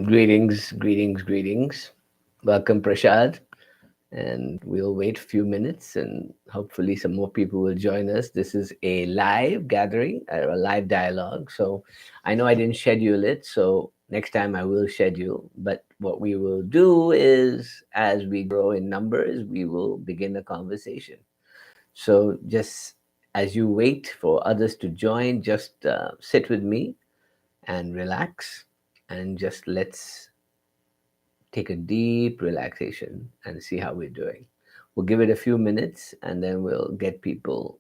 Greetings, greetings, greetings. Welcome, Prashad. And we'll wait a few minutes and hopefully some more people will join us. This is a live gathering, a live dialogue. So I know I didn't schedule it. So next time I will schedule. But what we will do is, as we grow in numbers, we will begin a conversation. So just as you wait for others to join, just sit with me and relax and just let's take a deep relaxation and see how we're doing. We'll give it a few minutes and then we'll get people,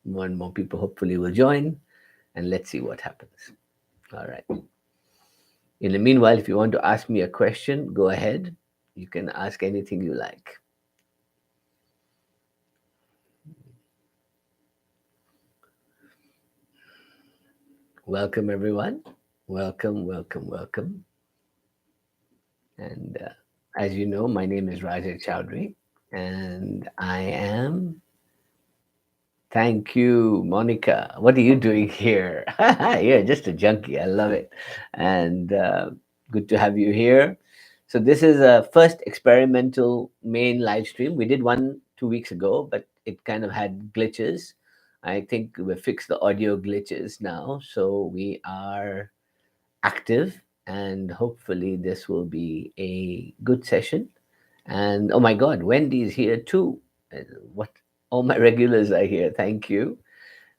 more and more people hopefully will join, and let's see what happens. All right. In the meanwhile, if you want to ask me a question, go ahead. You can ask anything you like. Welcome, everyone. Welcome, welcome, welcome. And as you know, my name is Raja Choudhury, and I am. Thank you, Monica. What are you doing here? You're just a junkie. I love it. And good to have you here. So, this is a first experimental main live stream. We did one 2 weeks ago, but it kind of had glitches. I think we fixed the audio glitches now. So, we are active, and hopefully, this will be a good session. And oh my God, Wendy's here too. What? All my regulars are here. Thank you.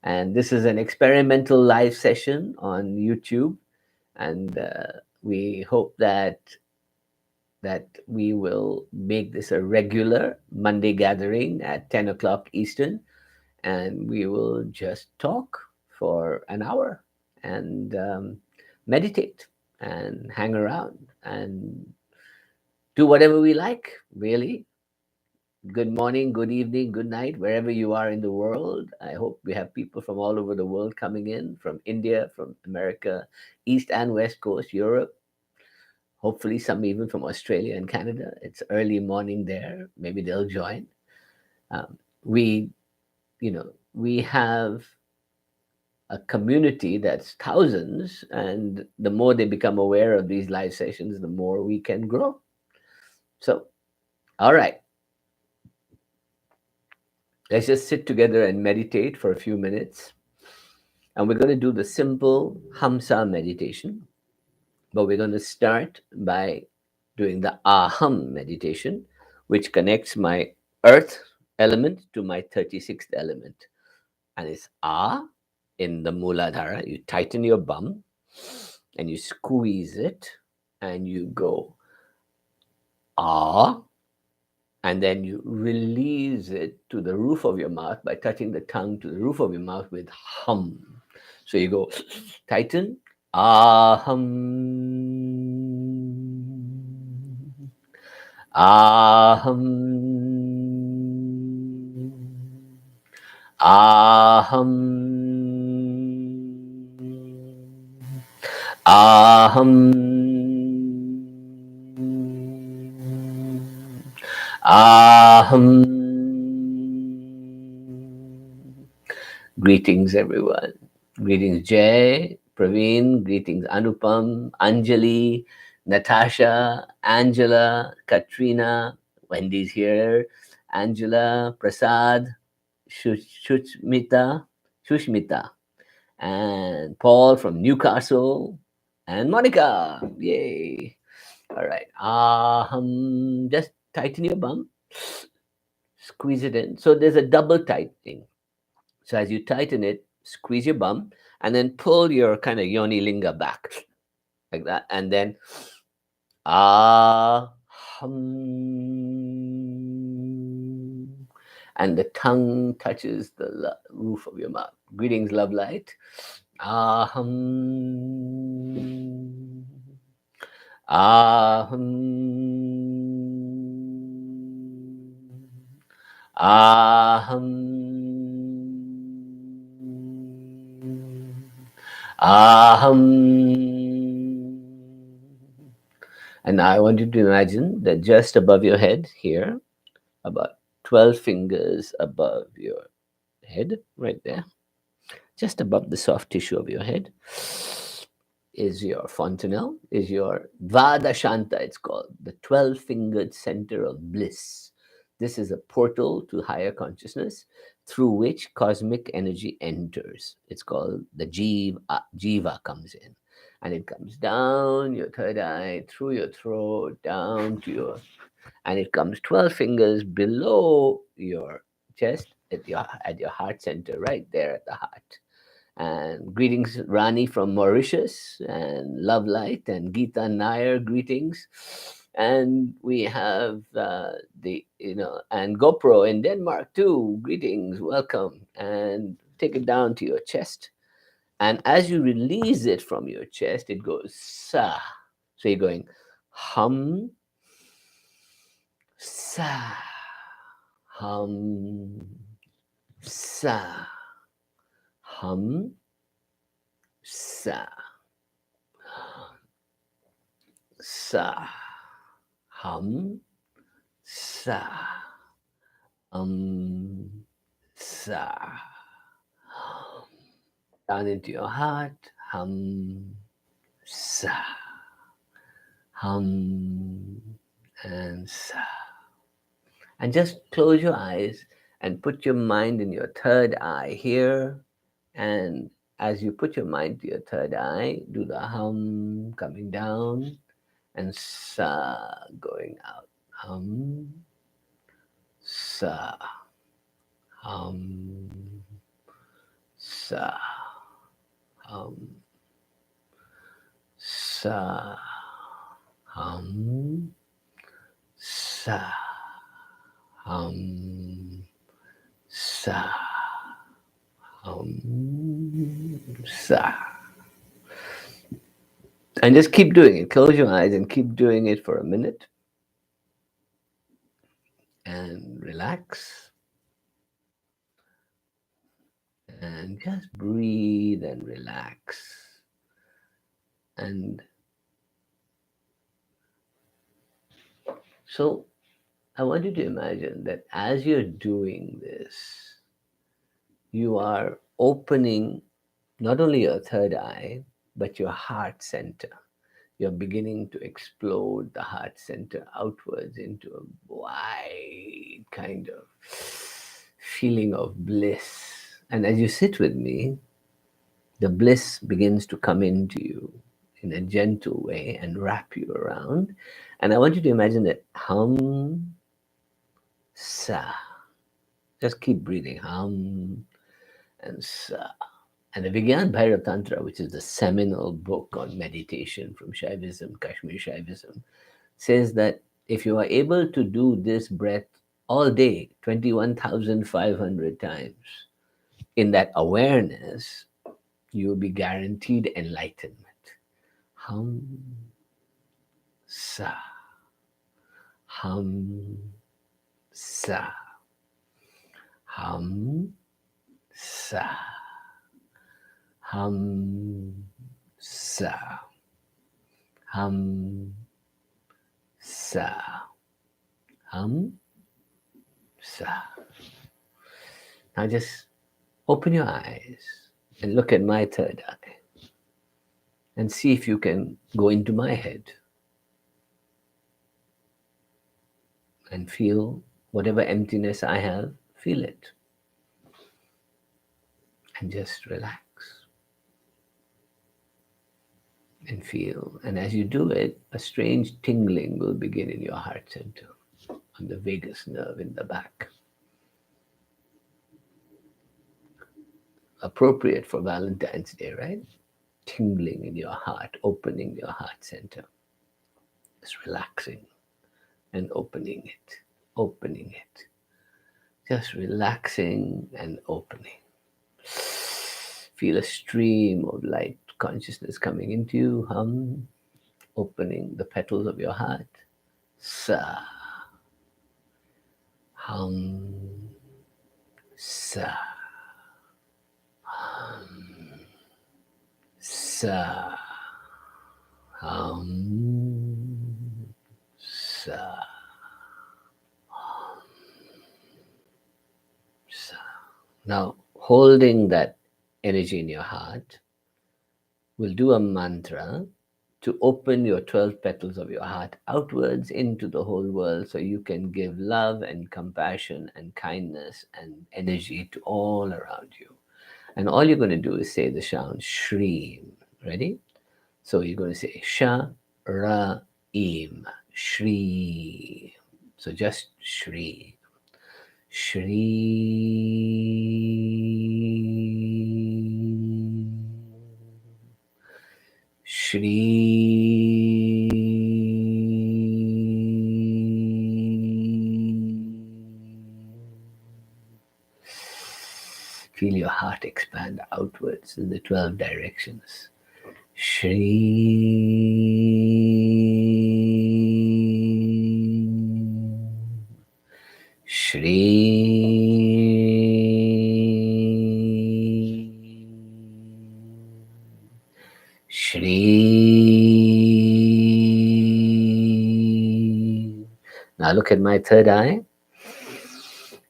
And this is an experimental live session on YouTube, and we hope that we will make this a regular Monday gathering at 10 o'clock Eastern, and we will just talk for an hour and meditate and hang around and do whatever we like, really. Good morning, good evening, good night, wherever you are in the world. I hope we have people from all over the world coming in, from India, from America, East and West Coast, Europe, hopefully some even from Australia and Canada. It's early morning there. Maybe they'll join. We, we have a community that's thousands, and the more they become aware of these live sessions, the more we can grow. So, all right. Let's just sit together and meditate for a few minutes. And we're going to do the simple Hamsa meditation, but we're going to start by doing the Aham meditation, which connects my earth element to my 36th element. And it's Ah in the Muladhara. You tighten your bum and you squeeze it and you go Ah, and then you release it to the roof of your mouth by touching the tongue to the roof of your mouth with hum. So you go tighten, aham, aham, aham, aham, aham. Greetings, everyone. Greetings, Jay, Praveen. Greetings, Anupam, Anjali, Natasha, Angela, Katrina. Wendy's here. Angela, Prasad, Shushmita, and Paul from Newcastle, and Monica. Yay. All right. Just tighten your bum, squeeze it in. So there's a double tightening. So as you tighten it, squeeze your bum and then pull your kind of yoni linga back like that. And then ah hum. And the tongue touches the roof of your mouth. Greetings, love light. Aham. Aham. Aham. Aham. And I want you to imagine that just above your head here, about 12 fingers above your head, right there, just above the soft tissue of your head, is your fontanelle, is your Vada Shanta, it's called, the 12 fingered center of bliss. This is a portal to higher consciousness through which cosmic energy enters. It's called the Jiva comes in. And it comes down your third eye, through your throat, down to your, and it comes 12 fingers below your chest at your heart center, right there at the heart. And greetings, Rani from Mauritius, and Love Light and Geeta Nair, greetings. And we have and GoPro in Denmark too. Greetings, welcome, and take it down to your chest. And as you release it from your chest, it goes sa. So you're going hum, sa, hum, sa, hum, sa, sa, hum, sa, sa. Down into your heart, hum, sa, hum, and sa. And just close your eyes and put your mind in your third eye here. And as you put your mind to your third eye, do the hum coming down and sa going out. Hum, sa, hum, sa, hum, sa, hum, sa, hum, sa, hum, sa. And just keep doing it. Close your eyes and keep doing it for a minute. And relax. And just breathe and relax. And so I want you to imagine that as you're doing this, you are opening not only your third eye, but your heart center. You're beginning to explode the heart center outwards into a wide kind of feeling of bliss. And as you sit with me, the bliss begins to come into you in a gentle way and wrap you around. And I want you to imagine that hum, sa. Just keep breathing. Hum and sa. And the Vigyan Bhairav Tantra, which is the seminal book on meditation from Shaivism, Kashmir Shaivism, says that if you are able to do this breath all day, 21,500 times, in that awareness, you will be guaranteed enlightenment. Hum, sa, hum, sa, hum, sa, hum, sa, hum, sa, hum, sa. Now just open your eyes and look at my third eye and see if you can go into my head and feel whatever emptiness I have, feel it. And just relax and feel. And as you do it, a strange tingling will begin in your heart center, on the vagus nerve in the back. Appropriate for Valentine's Day, right? Tingling in your heart, opening your heart center. Just relaxing and opening it, opening it. Just relaxing and opening. Feel a stream of light consciousness coming into you. Hum, opening the petals of your heart. Sa. Hum, sa. Hum, sa. Hum, sa. Hum, sa. Now, holding that energy in your heart, We'll do a mantra to open your 12 petals of your heart outwards into the whole world so you can give love and compassion and kindness and energy to all around you. And all you're going to do is say the sound Shreem. Ready? So you're going to say Sha, Ra, Im, Shri. So just Shri. Shri. Shri. Feel your heart expand outwards in the 12 directions. Shri. Shri. Shri. Now look at my third eye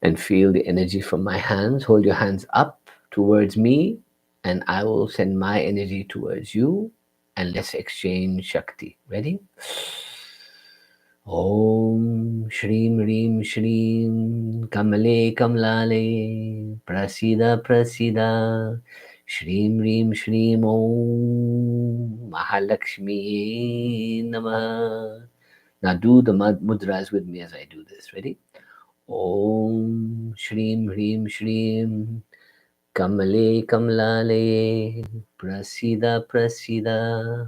and feel the energy from my hands. Hold your hands up towards me, and I will send my energy towards you, and let's exchange Shakti. Ready? Om Shreem Reem Shreem Kamale Kamlale Prasida Prasida Shreem Reem Shreem Om Mahalakshmi Namah. Now do the mudras with me as I do this. Ready? Om Shreem Hreem Shreem Kamale Kamlale Prasida Prasida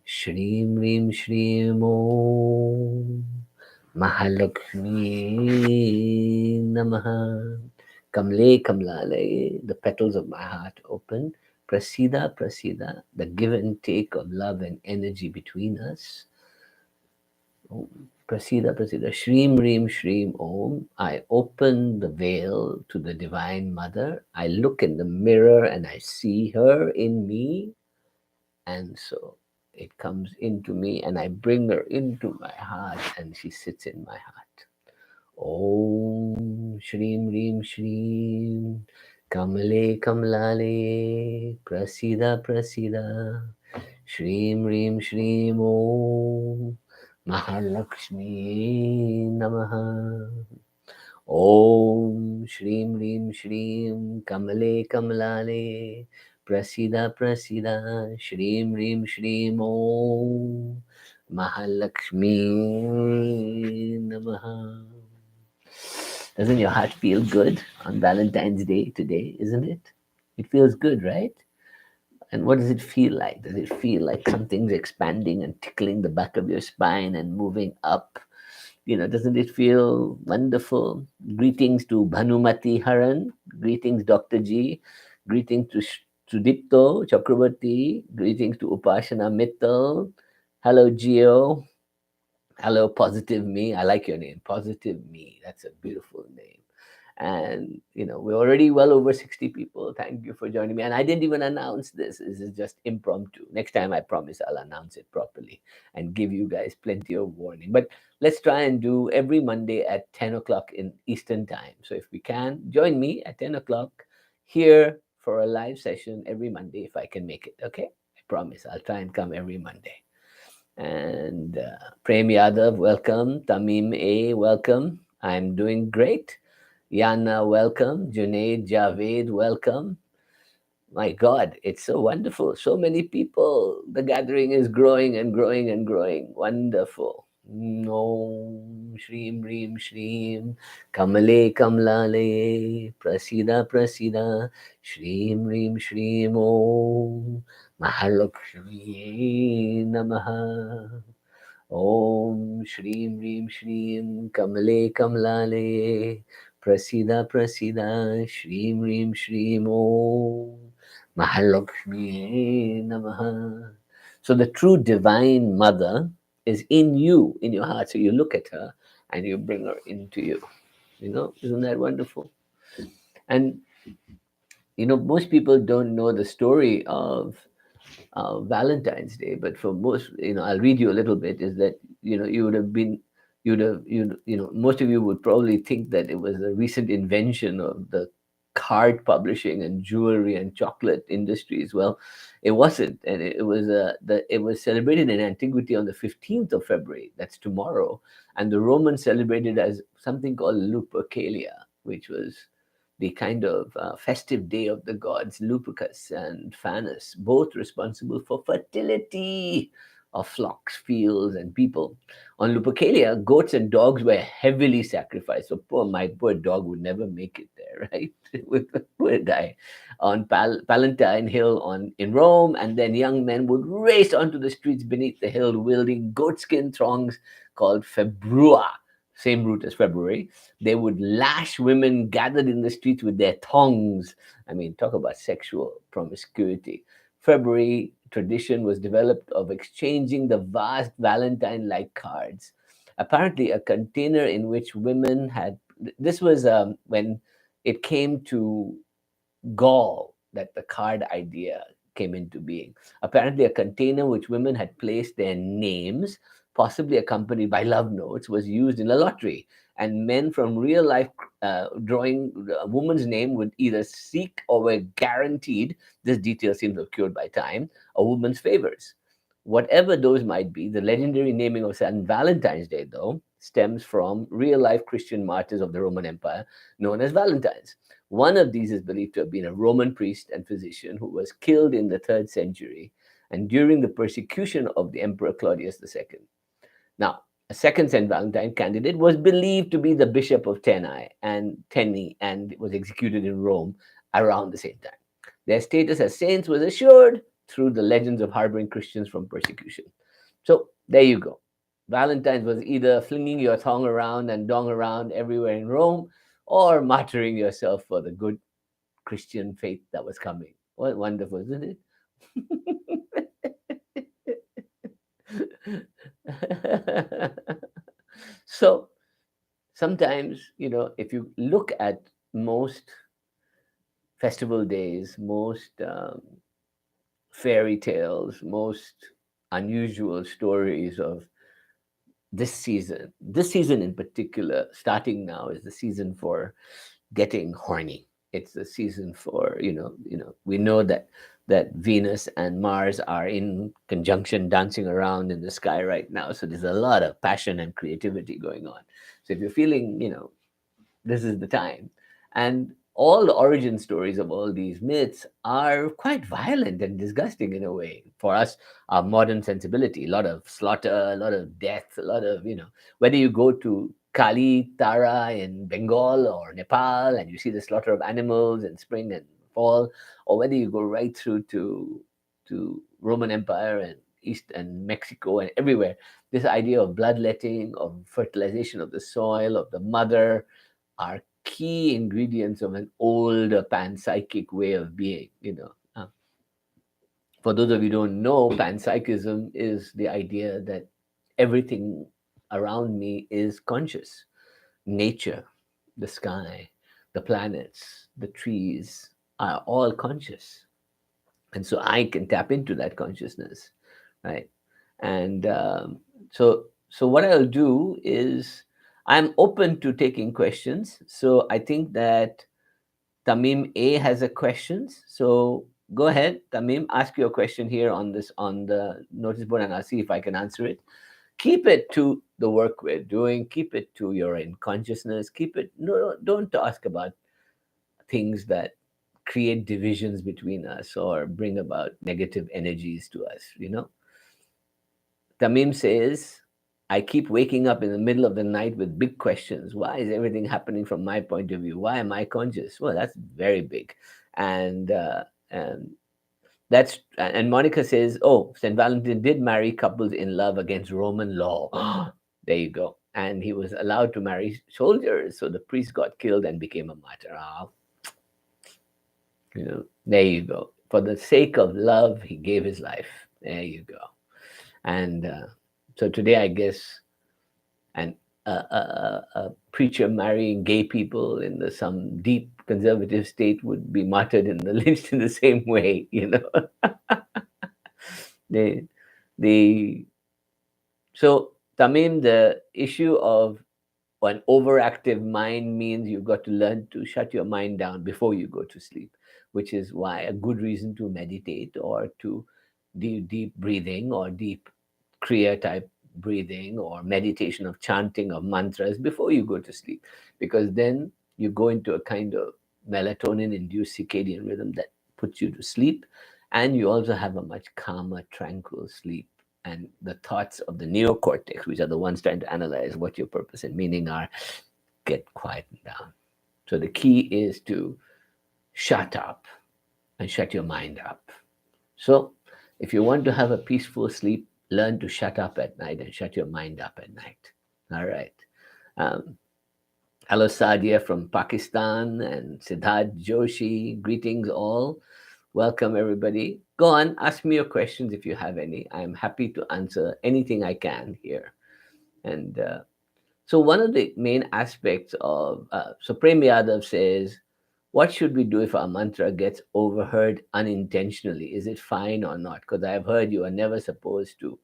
Shreem Hreem Shreem Om Mahalakshmi Namaha. Kamle Kamlale, the petals of my heart open. Prasida Prasida, the give and take of love and energy between us. Prasida, Prasida, Shreem, Reem, Shreem, Om. I open the veil to the Divine Mother. I look in the mirror and I see her in me. And so it comes into me and I bring her into my heart and she sits in my heart. Om Shreem, Reem, Shreem. Kamale, Kamlale. Prasida, Prasida. Shreem, Reem, Shreem, Om. Mahalakshmi Namaha. Om Shreem Reem Shreem Kamale Kamlale Prasida Prasida Shreem Reem Shreem Om Mahalakshmi Namaha. Doesn't your heart feel good on Valentine's Day today, isn't it? It feels good, right? And what does it feel like? Does it feel like something's expanding and tickling the back of your spine and moving up? Doesn't it feel wonderful? Greetings to Bhanumati Haran. Greetings, Dr. G. Greetings to Sudipto Chakrabarti. Greetings to Upashana Mittal. Hello, Gio. Hello, Positive Me. I like your name, Positive Me. That's a beautiful name. And we're already well over 60 people. Thank you for joining me. And I didn't even announce this. This is just impromptu. Next time I promise I'll announce it properly and give you guys plenty of warning. But let's try and do every Monday at 10 o'clock in Eastern time. So if we can, join me at 10 o'clock here for a live session every Monday if I can make it. Okay, I promise I'll try and come every Monday. And Prem Yadav, welcome. Tamim A, welcome. I'm doing great. Yana, welcome. Junaid Javed, welcome. My God, it's so wonderful. So many people. The gathering is growing and growing and growing. Wonderful. Om Shreem Reem Shreem Kamale Kamlale Prasida Prasida Shreem Reem Shreem Om Mahalakshmi Namaha. Om Shreem Reem Shreem Kamale Kamlale Prasida Prasida Shreem Reem Shreem Om Mahalakshmi Namaha. So the true Divine Mother is in you, in your heart. So you look at her and you bring her into you. Isn't that wonderful? And most people don't know the story of Valentine's Day, but for most, I'll read you a little bit. Is that you would have been, most of you would probably think that it was a recent invention of the card publishing and jewelry and chocolate industries. Well, it wasn't, and it was celebrated in antiquity on the 15th of February. That's tomorrow, and the Romans celebrated as something called Lupercalia, which was the kind of festive day of the gods Lupercus and Fanus, both responsible for fertility of flocks, fields, and people. On Lupercalia, goats and dogs were heavily sacrificed. So my poor dog would never make it there, right? Would die on Palatine Hill in Rome, and then young men would race onto the streets beneath the hill, wielding goatskin thongs called februa, same root as February. They would lash women gathered in the streets with their thongs. I mean, talk about sexual promiscuity. February tradition was developed of exchanging the vast Valentine like cards. Apparently, a container in which women had this was when it came to Gaul that the card idea came into being. Apparently, a container which women had placed their names, possibly accompanied by love notes, was used in a lottery. And men from real life drawing a woman's name would either seek or were guaranteed, this detail seems obscured by time, a woman's favors. Whatever those might be, the legendary naming of St. Valentine's Day, though, stems from real life Christian martyrs of the Roman Empire known as Valentines. One of these is believed to have been a Roman priest and physician who was killed in the 3rd century and during the persecution of the Emperor Claudius II. Now, a second St. Valentine candidate was believed to be the Bishop of Terni and was executed in Rome around the same time. Their status as saints was assured through the legends of harboring Christians from persecution. So there you go. Valentine's was either flinging your thong around and dong around everywhere in Rome or martyring yourself for the good Christian faith that was coming. What wonderful, isn't it? So sometimes, if you look at most festival days, most fairy tales, most unusual stories of this season in particular, starting now, is the season for getting horny. It's the season for, we know that Venus and Mars are in conjunction, dancing around in the sky right now. So there's a lot of passion and creativity going on. So if you're feeling, this is the time. And all the origin stories of all these myths are quite violent and disgusting in a way. For us, our modern sensibility, a lot of slaughter, a lot of death, a lot of, whether you go to Kali Tara in Bengal or Nepal and you see the slaughter of animals in spring and fall, or whether you go right through to Roman Empire and East and Mexico and everywhere, this idea of bloodletting, of fertilization of the soil, of the mother, are key ingredients of an old panpsychic way of being. For those of you who don't know, panpsychism is the idea that everything around me is conscious. Nature, the sky, the planets, the trees are all conscious. And so I can tap into that consciousness, right? And so what I'll do is I'm open to taking questions. So I think that Tamim A has a question. So go ahead, Tamim, ask your question here on the notice board, and I'll see if I can answer it. Keep it to the work we're doing. Keep it to your in consciousness. Keep it. No, don't ask about things that create divisions between us or bring about negative energies to us. Tamim says, I keep waking up in the middle of the night with big questions. Why is everything happening from my point of view? Why am I conscious? Well, that's very big. And and Monica says, oh, St. Valentine did marry couples in love against Roman law. There you go. And he was allowed to marry soldiers. So the priest got killed and became a martyr. There you go. For the sake of love, he gave his life. There you go. And so today, I guess, and a preacher marrying gay people in some deep conservative state would be martyred and lynched in the same way. So Tamim, the issue of An overactive mind means you've got to learn to shut your mind down before you go to sleep, which is why a good reason to meditate or to do deep breathing or deep kriya type breathing or meditation of chanting of mantras before you go to sleep, because then you go into a kind of melatonin induced circadian rhythm that puts you to sleep, and you also have a much calmer, tranquil sleep. And the thoughts of the neocortex, which are the ones trying to analyze what your purpose and meaning are, get quietened down. So the key is to shut up and shut your mind up. So if you want to have a peaceful sleep, learn to shut up at night and shut your mind up at night. All right. Um, Hello, Sadia from Pakistan and Siddharth Joshi. Greetings, all. Welcome, everybody. Go on, ask me your questions if you have any. I'm happy to answer anything I can here. And so, one of the main aspects of so Prem Yadav says, what should we do if our mantra gets overheard unintentionally? Is it fine or not? Because I've heard you are never supposed to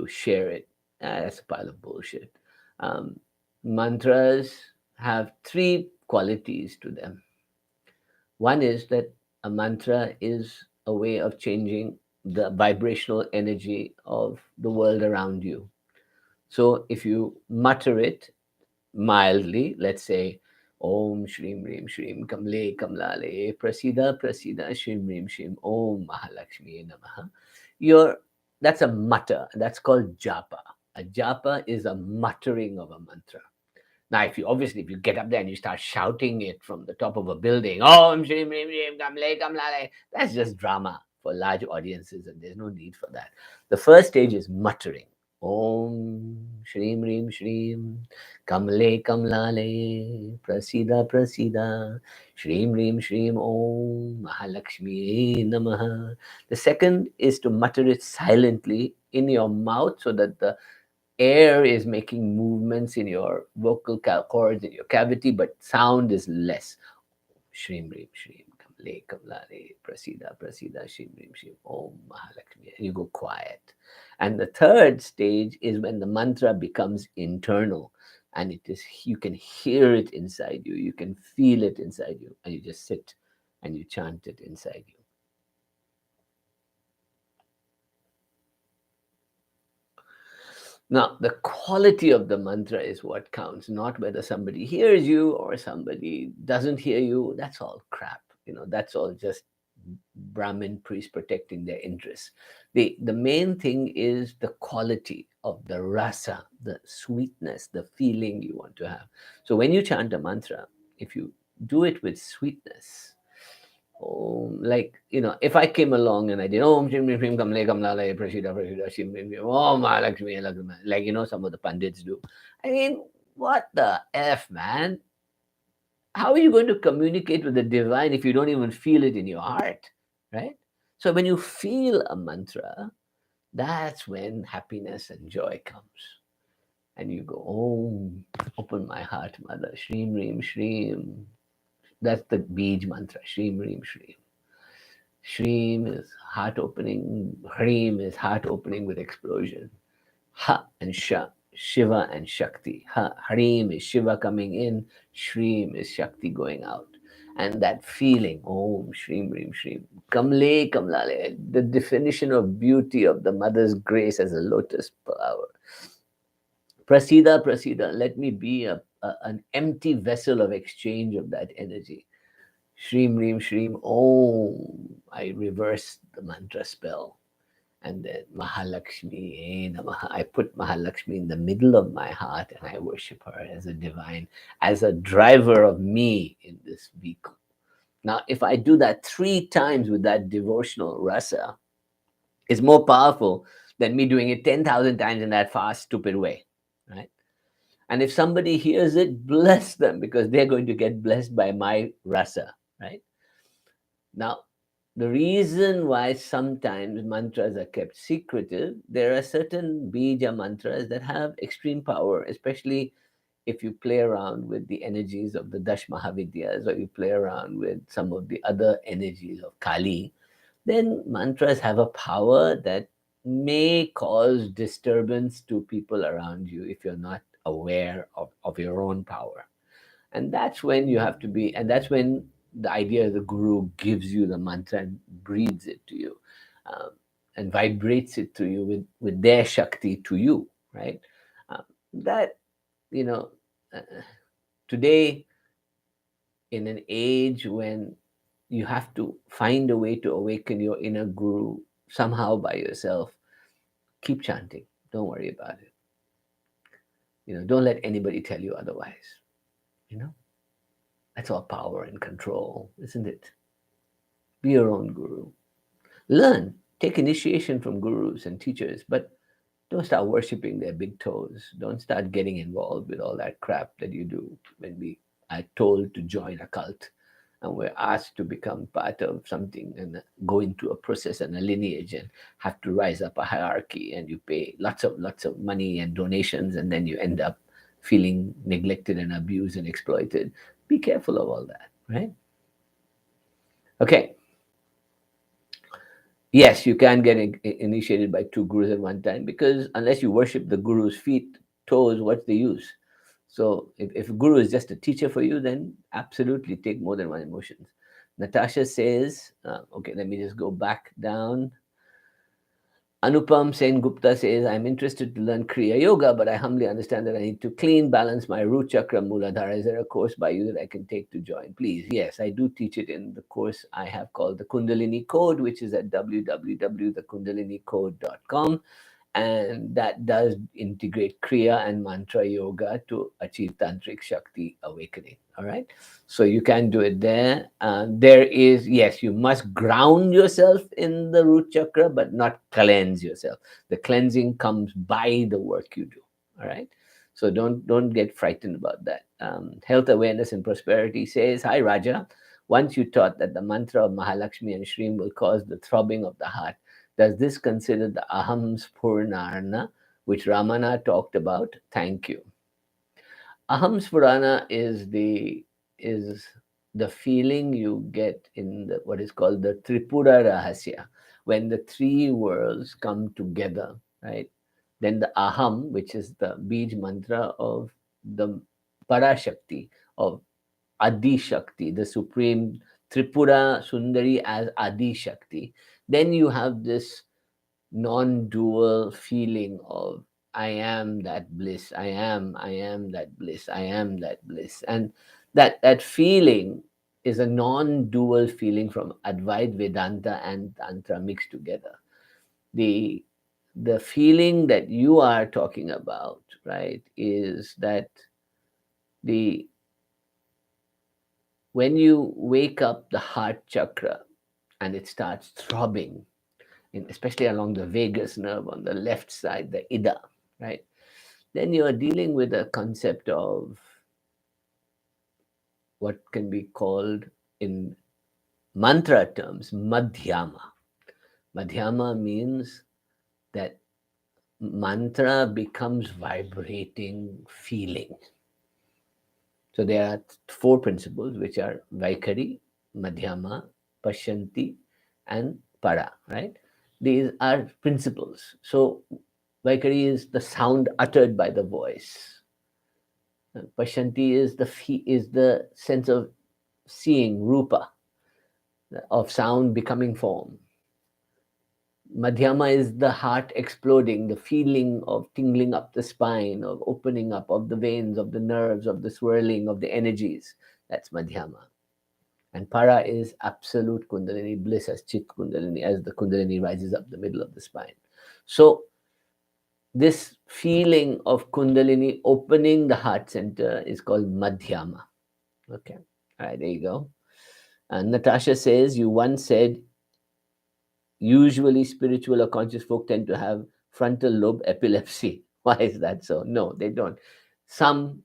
share it. That's a pile of bullshit. Um, Mantras have three qualities to them. One is that a mantra is a way of changing the vibrational energy of the world around you. So if you mutter it mildly, let's say, Om Shrim Rim Shrim Kamle Kamlale Prasida Prasida Shrim Rim Shrim Om Mahalakshmi Namaha. You're That's a mutter. That's called japa. A japa is a muttering of a mantra. Now, if you get up there and you start shouting it from the top of a building, Om Shrim Rim Shrim Kamle Kamlale, that's just drama for large audiences, and there's no need for that. The first stage is muttering. Om Shrim Rim Shrim Kamle Kamlale Prasida Prasida Shrim Rim Shrim Om Mahalakshmi Namaha. The second is to mutter it silently in your mouth so that the air is making movements in your vocal cords in your cavity, but sound is less. Shrim Rim Shrim Kamle Kamlale Prasida Prasida Shrim Rim Shrim Om Mahalakshmi. And you go quiet. And the third stage is when the mantra becomes internal, and you can hear it inside you, you can feel it inside you, and you just sit and you chant it inside you. Now, the quality of the mantra is what counts, not whether somebody hears you or somebody doesn't hear you. That's all crap. That's all just Brahmin priests protecting their interests. The main thing is the quality of the rasa, the sweetness, the feeling you want to have. So when you chant a mantra, if you do it with sweetness, if I came along and I did Om Shim Shim Kamle Kamlale Prashida Prashida Shim Shim Shim Om Mahalakshmi Lakshmi, like some of the pundits do. I mean, what the F, man? How are you going to communicate with the divine if you don't even feel it in your heart, right? So when you feel a mantra, that's when happiness and joy comes. And you go, Om, open my heart, mother, Shreem Reem Shreem. That's the Bij mantra, Shreem Reem Shreem. Shreem is heart opening, Hreem is heart opening with explosion. Ha and Sha, Shiva and Shakti. Ha, Hreem is Shiva coming in, Shreem is Shakti going out. And that feeling, Om Shreem Reem Shreem, Kamle Kamlale, the definition of beauty of the mother's grace as a lotus flower. Prasida, Prasida, let me be an empty vessel of exchange of that energy. Shreem Reem Shreem Om. I reverse the mantra spell. And then Mahalakshmi Namaha. I put Mahalakshmi in the middle of my heart and I worship her as a divine, as a driver of me in this vehicle. Now, if I do that 3 times with that devotional rasa, it's more powerful than me doing it 10,000 times in that fast, stupid way, right? And if somebody hears it, bless them, because they're going to get blessed by my rasa, right? Now, the reason why sometimes mantras are kept secretive, there are certain bija mantras that have extreme power, especially if you play around with the energies of the Dash Mahavidyas or you play around with some of the other energies of Kali, then mantras have a power that may cause disturbance to people around you if you're not aware of your own power. And that's when you have to be, and that's when the idea of the guru gives you the mantra and breathes it to you, um, and vibrates it to you with their Shakti to you, right? Um, that, you know, uh, today, in an age when you have to find a way to awaken your inner guru somehow by yourself, keep chanting. Don't worry about it. Don't let anybody tell you otherwise. You know, that's all power and control, isn't it? Be your own guru. Learn, take initiation from gurus and teachers, but don't start worshiping their big toes. Don't start getting involved with all that crap that you do when we are told to join a cult and we're asked to become part of something and go into a process and a lineage and have to rise up a hierarchy, and you pay lots of money and donations, and then you end up feeling neglected and abused and exploited. Be careful of all that, right? Okay. Yes, you can get initiated by two gurus at one time, because unless you worship the guru's feet, toes, what's the use? So if a guru is just a teacher for you, then absolutely take more than one emotions. Natasha says, okay, let me just go back down. Anupam Sen Gupta says, I'm interested to learn Kriya Yoga, but I humbly understand that I need to clean, balance my root chakra, Muladhara. Is there a course by you that I can take to join? Please. Yes, I do teach it in the course I have called the Kundalini Code, which is at www.thekundalinicode.com. And that does integrate Kriya and Mantra Yoga to achieve Tantric Shakti awakening. All right. So you can do it there. There is, yes, you must ground yourself in the root chakra, but not cleanse yourself. The cleansing comes by the work you do. All right. So don't get frightened about that. Health Awareness and Prosperity says, hi Raja. Once you taught that the mantra of Mahalakshmi and Shreem will cause the throbbing of the heart, does this consider the Aham Spurnarna, which Ramana talked about? Thank you. Aham Spurana is the feeling you get in what is called the Tripura Rahasya, when the three worlds come together, right? Then the Aham, which is the Bij mantra of the Parashakti, of Adi Shakti, the supreme Tripura Sundari as Adi Shakti. Then you have this non-dual feeling of I am that bliss, I am that bliss, I am that bliss. And that feeling is a non-dual feeling from Advait Vedanta and Tantra mixed together. The the feeling that you are talking about, right, is that the when you wake up the heart chakra and it starts throbbing, especially along the vagus nerve on the left side, the Ida, right? Then you are dealing with a concept of what can be called in mantra terms madhyama. Madhyama means that mantra becomes vibrating feeling. So there are four principles, which are Vaikari, Madhyama, Pashyanti, and Para, right? These are principles. So Vaikari is the sound uttered by the voice. Pashyanti is the sense of seeing, rupa, of sound becoming form. Madhyama is the heart exploding, the feeling of tingling up the spine, of opening up of the veins, of the nerves, of the swirling of the energies. That's Madhyama. And Para is absolute Kundalini, bliss as Chit Kundalini, as the Kundalini rises up the middle of the spine. So this feeling of Kundalini opening the heart center is called Madhyama. Okay. All right, there you go. And Natasha says, you once said, usually spiritual or conscious folk tend to have frontal lobe epilepsy. Why is that so? No, they don't. Some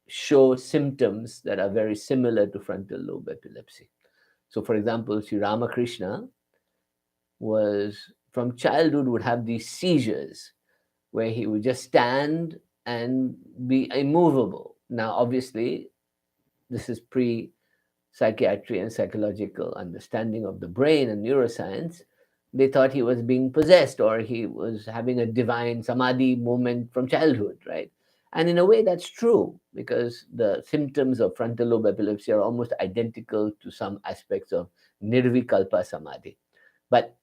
show symptoms that are very similar to frontal lobe epilepsy. So, for example, Sri Ramakrishna was from childhood would have these seizures where he would just stand and be immovable. Now, obviously, this is pre psychiatry and psychological understanding of the brain and neuroscience. they thought he was being possessed or he was having a divine samadhi moment from childhood, right? And in a way, that's true because the symptoms of frontal lobe epilepsy are almost identical to some aspects of nirvikalpa samadhi. But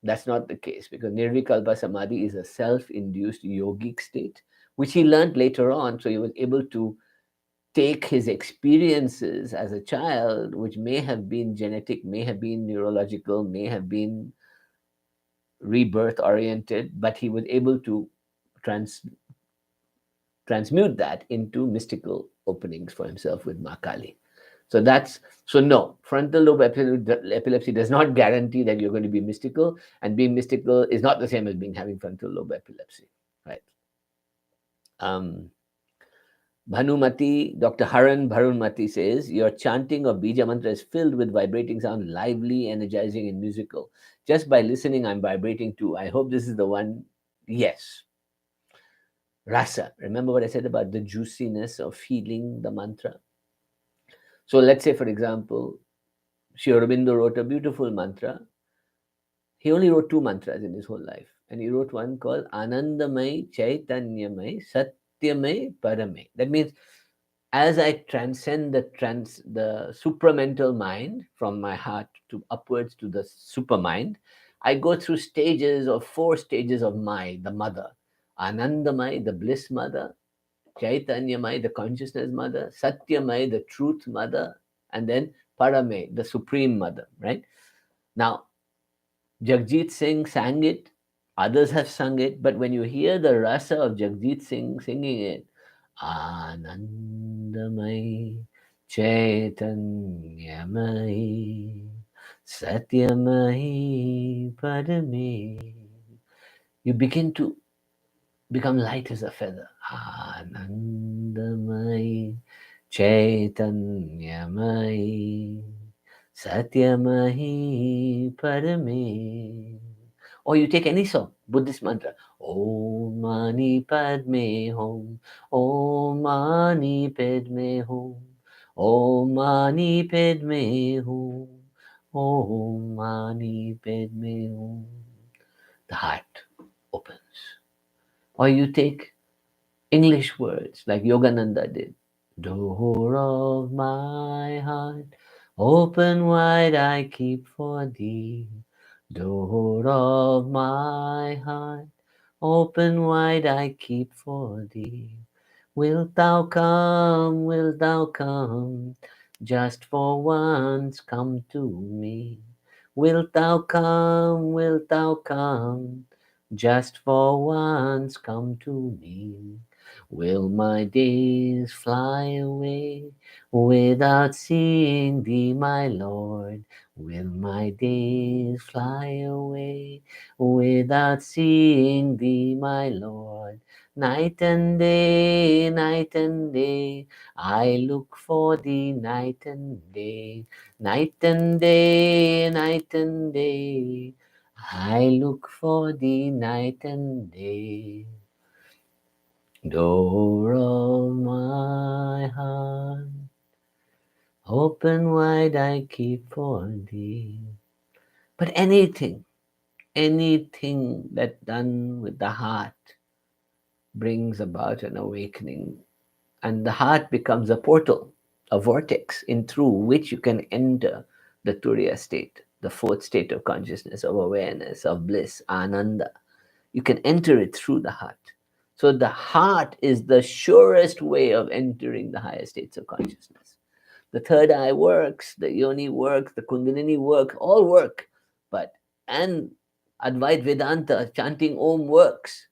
that's not the case because nirvikalpa samadhi is a self induced yogic state, which he learned later on. So he was able to take his experiences as a child, which may have been genetic, may have been neurological, may have been rebirth oriented, but he was able to transmute that into mystical openings for himself with Makali. So that's so no, frontal lobe epilepsy does not guarantee that you're going to be mystical, and being mystical is not the same as being having frontal lobe epilepsy, right? Um, Bhanumati, Dr. Haran Bharunmati says, your chanting of Bija mantra is filled with vibrating sound, lively, energizing, and musical. Just by listening, I'm vibrating too. I hope this is the one. Yes. Rasa. Remember what I said about the juiciness of feeling the mantra? So let's say, for example, Sri Aurobindo wrote a beautiful mantra. He only wrote two mantras in his whole life. And he wrote one called Anandamai Chaitanyamai Satyamai Paramai. That means as I transcend the supramental mind from my heart to upwards to the supermind, I go through stages of four stages of Mai, the mother. Anandamai, the bliss mother, Chaitanyamai, the consciousness mother, Satyamai, the truth mother, and then Paramai, the supreme mother, right? Now, Jagjit Singh sang it, others have sung it, but when you hear the rasa of Jagjit Singh singing it, Anandamai, Chaitanyamai, Satyamai, Padame, you begin to become light as a feather. Anandamai, Chaitanyamai, Satyamai, Padame. Or you take any song, Buddhist mantra. Om Mani Padme Hum. Om Mani Padme Hum. Om Mani Padme Hum. Om Mani Padme Hum. The heart opens. Or you take English words like Yogananda did. Door of my heart, open wide I keep for thee. Door of my heart, open wide I keep for thee. Wilt thou come, just for once come to me? Wilt thou come, just for once come to me? Will my days fly away without seeing thee, my Lord? Will my days fly away without seeing thee, my Lord? Night and day, I look for thee night and day. Night and day, night and day, I look for thee night and day. Door of my heart, open wide I keep for thee. But anything that done with the heart brings about an awakening, and the heart becomes a portal, a vortex in through which you can enter the Turiya state, the fourth state of consciousness, of awareness, of bliss, ananda. You can enter it through the heart. So the heart is the surest way of entering the higher states of consciousness. The third eye works, the yoni works, the kundalini work, all work. But and Advait Vedanta, chanting Om works.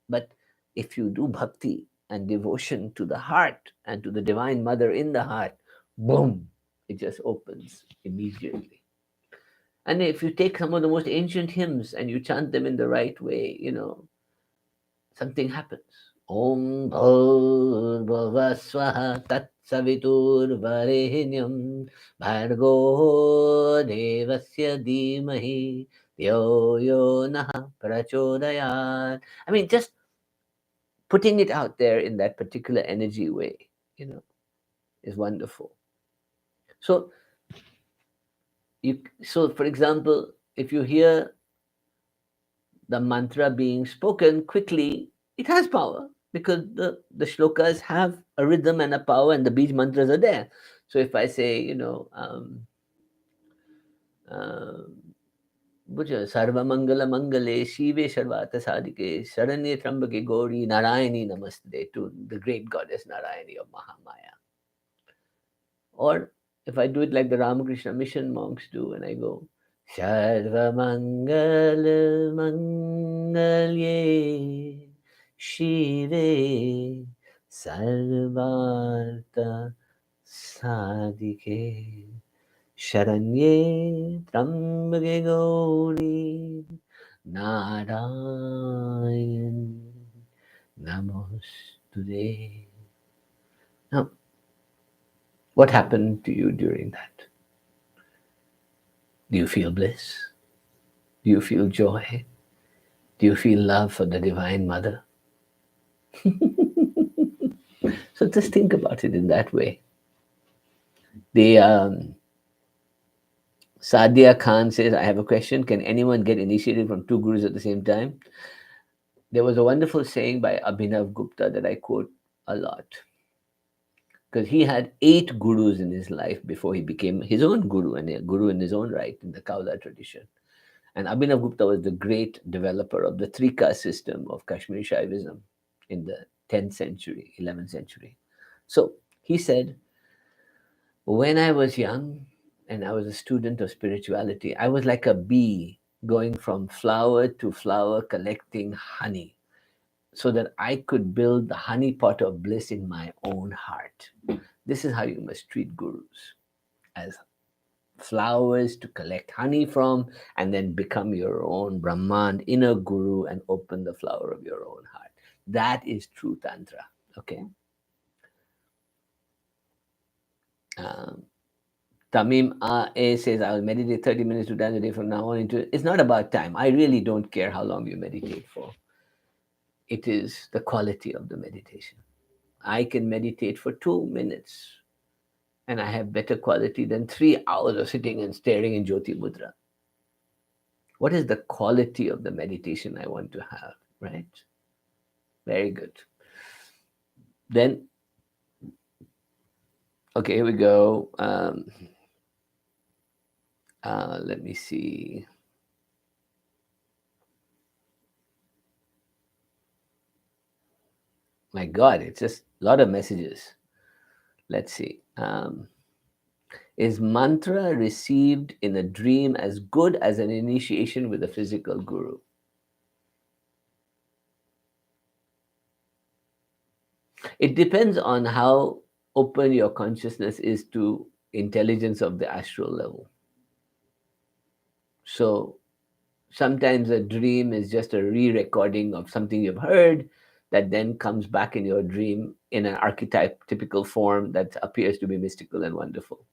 But if you do bhakti and devotion to the heart and to the Divine Mother in the heart, boom, it just opens immediately. And if you take some of the most ancient hymns and you chant them in the right way, something happens. Om Bhurvava Swaha Tat Savitur Varenyam Bhargo Devasya Dhimahi Yo Yo Naha Prachodayat. I mean, just putting it out there in that particular energy way, is wonderful. So, so for example, if you hear the mantra being spoken quickly, it has power because the shlokas have a rhythm and a power, and the beach mantras are there. So if I say, uh, Sarvamangala Mangale, Shive Sharvata Sadike, Sharanye Trambake Gauri, Narayani Namaste, to the great goddess Narayani of Mahamaya. Or if I do it like the Ramakrishna mission monks do, and I go, Sarvamangala Mangalye, Shive Sarvartha Sadike, Sharanye Trambake Gauri, Narayan Namaste. Now, what happened to you during that? Do you feel bliss? Do you feel joy? Do you feel love for the Divine Mother? So just think about it in that way. The Sadia Khan says, I have a question. Can anyone get initiated from two gurus at the same time? There was a wonderful saying by Abhinav Gupta that I quote a lot, because he had 8 gurus in his life before he became his own guru, and a guru in his own right in the Kaula tradition. And Abhinav Gupta was the great developer of the Trika system of Kashmiri Shaivism in the 10th century, 11th century. So he said, when I was young and I was a student of spirituality, I was like a bee going from flower to flower collecting honey so that I could build the honey pot of bliss in my own heart. This is how you must treat gurus, as flowers to collect honey from, and then become your own Brahman, inner guru, and open the flower of your own heart. That is true Tantra. Okay. Um, Tamim A says, I'll meditate 30 minutes to times a day from now on. It's not about time. I really don't care how long you meditate for. It is the quality of the meditation. I can meditate for 2 minutes and I have better quality than 3 hours of sitting and staring in Jyoti Mudra. What is the quality of the meditation I want to have, right? Very good. Then, okay, here we go. Let me see. My God, it's just a lot of messages. Let's see. Is mantra received in a dream as good as an initiation with a physical guru? It depends on how open your consciousness is to intelligence of the astral level. So sometimes a dream is just a re-recording of something you've heard that then comes back in your dream in an archetype typical form that appears to be mystical and wonderful.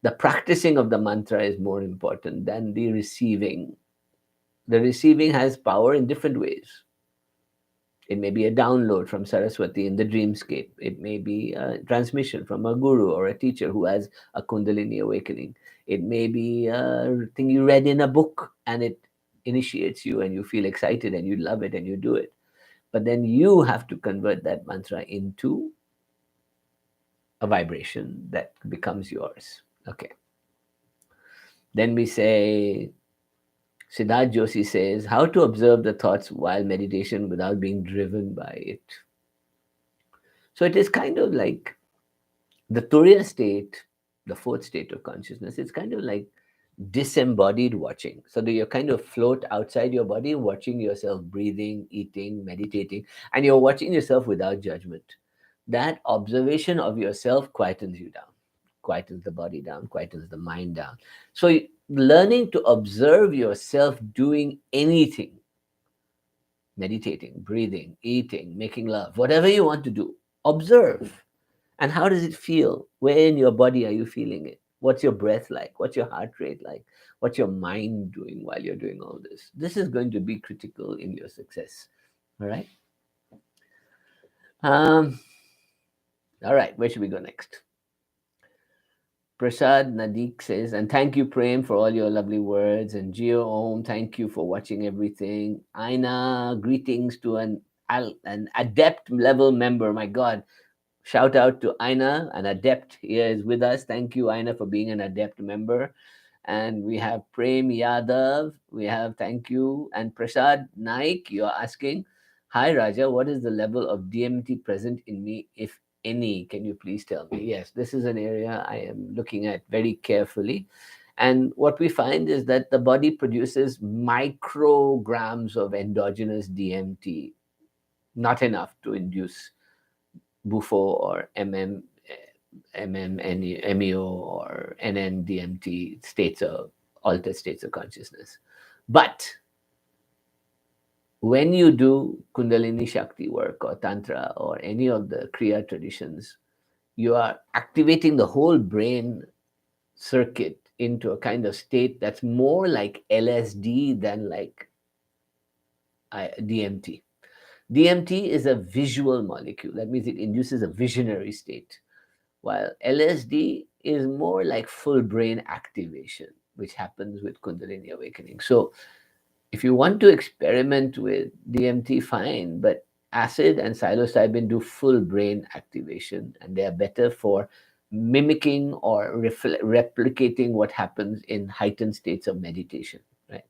The practicing of the mantra is more important than the receiving. The receiving has power in different ways. It may be a download from Saraswati in the dreamscape. It may be a transmission from a guru or a teacher who has a Kundalini awakening. It may be a thing you read in a book and it initiates you and you feel excited and you love it and you do it. But then you have to convert that mantra into a vibration that becomes yours. Okay. Then we say, Siddharth Joshi says, how to observe the thoughts while meditation without being driven by it. So it is kind of like the Turiya state, the fourth state of consciousness. It's kind of like disembodied watching. So that you kind of float outside your body, watching yourself breathing, eating, meditating, and you're watching yourself without judgment. That observation of yourself quietens you down, quietens the body down, quietens the mind down. So learning to observe yourself doing anything, meditating, breathing, eating, making love, whatever you want to do, observe. And how does it feel? Where in your body are you feeling it? What's your breath like? What's your heart rate like? What's your mind doing while you're doing all this? This is going to be critical in your success. All right. Um, all right. Where should we go next? Prasad Nadik says, and thank you, Prem, for all your lovely words. And Geo Om, thank you for watching everything. Aina, greetings to an adept level member. My God, shout out to Aina, an adept here is with us. Thank you, Aina, for being an adept member. And we have Prem Yadav. We have thank you. And Prasad Naik, you're asking, hi Raja, what is the level of DMT present in me, if any? Can you please tell me? Yes, this is an area I am looking at very carefully. And what we find is that the body produces micrograms of endogenous DMT, not enough to induce Bufo or MEO or NN-DMT states of altered states of consciousness. But when you do Kundalini Shakti work or Tantra or any of the Kriya traditions, you are activating the whole brain circuit into a kind of state that's more like LSD than like DMT. DMT is a visual molecule. That means it induces a visionary state, while LSD is more like full brain activation, which happens with Kundalini awakening. So if you want to experiment with DMT, fine, but acid and psilocybin do full brain activation, and they are better for mimicking or replicating what happens in heightened states of meditation, right?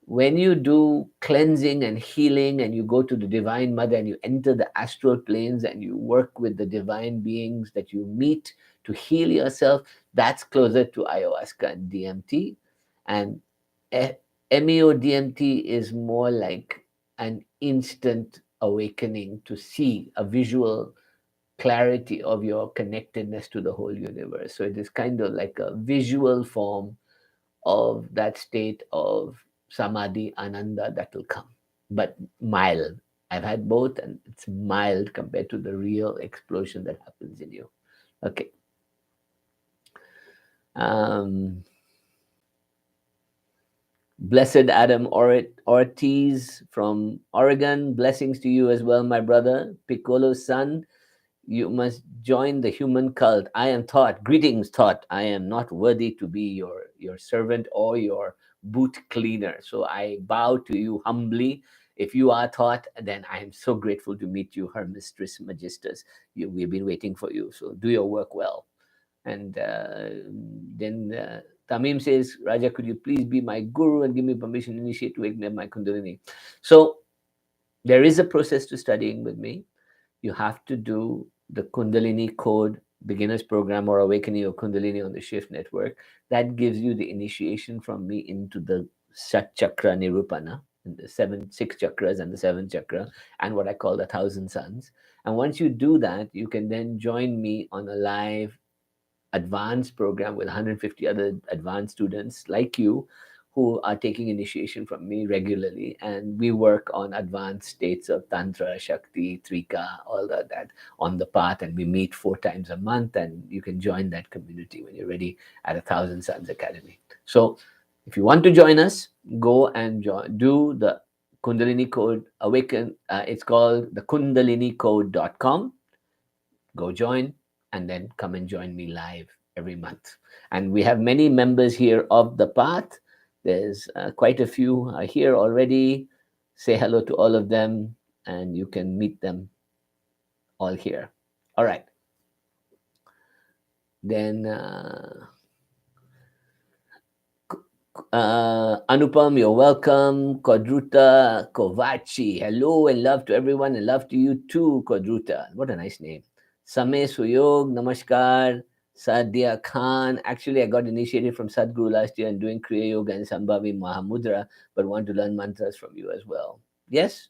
When you do cleansing and healing and you go to the Divine Mother and you enter the astral planes and you work with the divine beings that you meet to heal yourself, that's closer to ayahuasca and DMT. And MEO DMT is more like an instant awakening to see a visual clarity of your connectedness to the whole universe. So it is kind of like a visual form of that state of samadhi, ananda that will come, but mild. I've had both, and it's mild compared to the real explosion that happens in you. Okay. Blessed Adam Ortiz from Oregon. Blessings to you as well, my brother. Piccolo's son. You must join the human cult. I am Thought. Greetings, Thought. I am not worthy to be your servant or your boot cleaner. So I bow to you humbly. If you are Thought, then I am so grateful to meet you, her mistress magisters. We've been waiting for you. So do your work well. And then Tamim says, Raja, could you please be my guru and give me permission to initiate to ignite my Kundalini? So there is a process to studying with me. You have to do the Kundalini Code beginners program or awakening your Kundalini on the Shift Network. That gives you the initiation from me into the Sat Chakra Nirupana, the six chakras and the seventh chakra, and what I call the 1,000 suns. And once you do that, you can then join me on a live advanced program with 150 other advanced students like you who are taking initiation from me regularly, and we work on advanced states of Tantra, Shakti, Trika, all of that on the path, and we meet 4 times a month, and you can join that community when you're ready at 1,000 Suns Academy. So if you want to join us, go and do the Kundalini Code Awaken. It's called the kundalinicode.com. Go join, and then come and join me live every month. And we have many members here of the path. There's quite a few are here already. Say hello to all of them, and you can meet them all here. All right. Then Anupam, you're welcome. Kodruta Kovachi, hello and love to everyone, and love to you too, Kodruta. What a nice name. Samay Suyog, Namaskar. Sadhya Khan. Actually, I got initiated from Sadhguru last year and doing Kriya Yoga and Sambhavi Mahamudra, but want to learn mantras from you as well. Yes,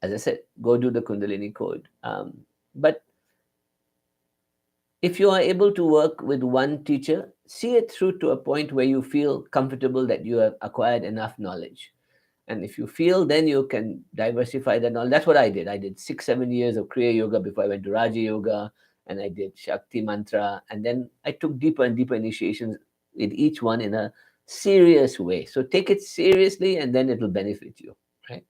as I said, go do the Kundalini Code. But if you are able to work with one teacher, see it through to a point where you feel comfortable that you have acquired enough knowledge. And if you feel, then you can diversify that knowledge. That's what I did. I did 6-7 years of Kriya Yoga before I went to Raja Yoga, and I did Shakti Mantra. And then I took deeper and deeper initiations with each one in a serious way. So take it seriously, and then it will benefit you, right?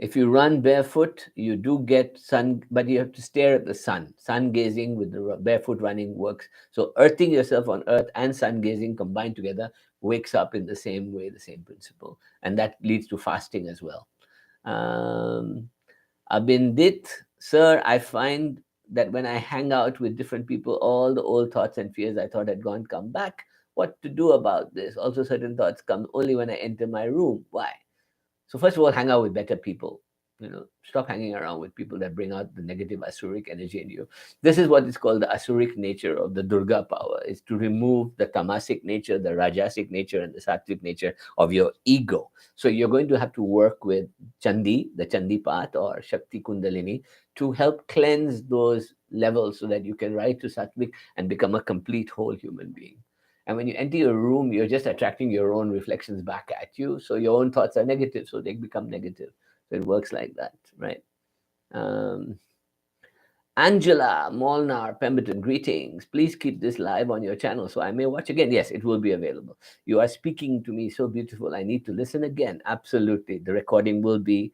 If you run barefoot, you do get sun, but you have to stare at the sun. Sun gazing with the barefoot running works. So earthing yourself on earth and sun gazing combined together wakes up in the same way, the same principle, and that leads to fasting as well. Um, Abindit, sir, I find that when I hang out with different people, all the old thoughts and fears I thought had gone come back. What to do about this? Also, certain thoughts come only when I enter my room. Why? So first of all, hang out with better people. Stop hanging around with people that bring out the negative asuric energy in you. This is what is called the asuric nature of the Durga power, is to remove the tamasic nature, the rajasic nature, and the sattvic nature of your ego. So you're going to have to work with Chandi, the Chandi path, or Shakti Kundalini, to help cleanse those levels so that you can rise to sattvic and become a complete whole human being. And when you enter your room, you're just attracting your own reflections back at you. So your own thoughts are negative, so they become negative. So it works like that, right? Um, Angela Molnar Pemberton, greetings. Please keep this live on your channel so I may watch again. Yes, it will be available. You are speaking to me so beautiful. I need to listen again. Absolutely. The recording will be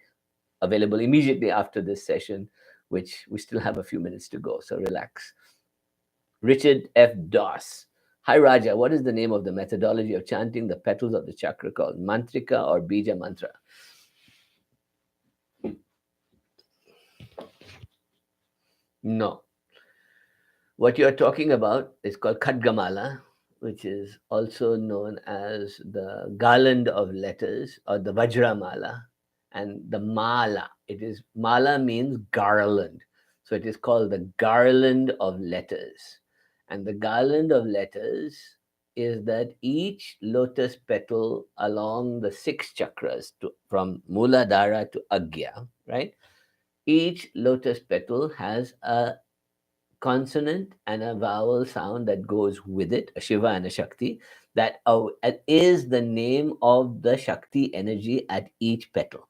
available immediately after this session, which we still have a few minutes to go. So relax. Richard F. Doss. Hi Raja, what is the name of the methodology of chanting the petals of the chakra called? Mantrika or Bija mantra? No. What you are talking about is called Khadgamala, which is also known as the garland of letters or the Vajramala, and the Mala. It is Mala means garland. So it is called the garland of letters. And the garland of letters is that each lotus petal along the six chakras from Muladhara to Agya, right? Each lotus petal has a consonant and a vowel sound that goes with it, a Shiva and a Shakti, that is the name of the Shakti energy at each petal.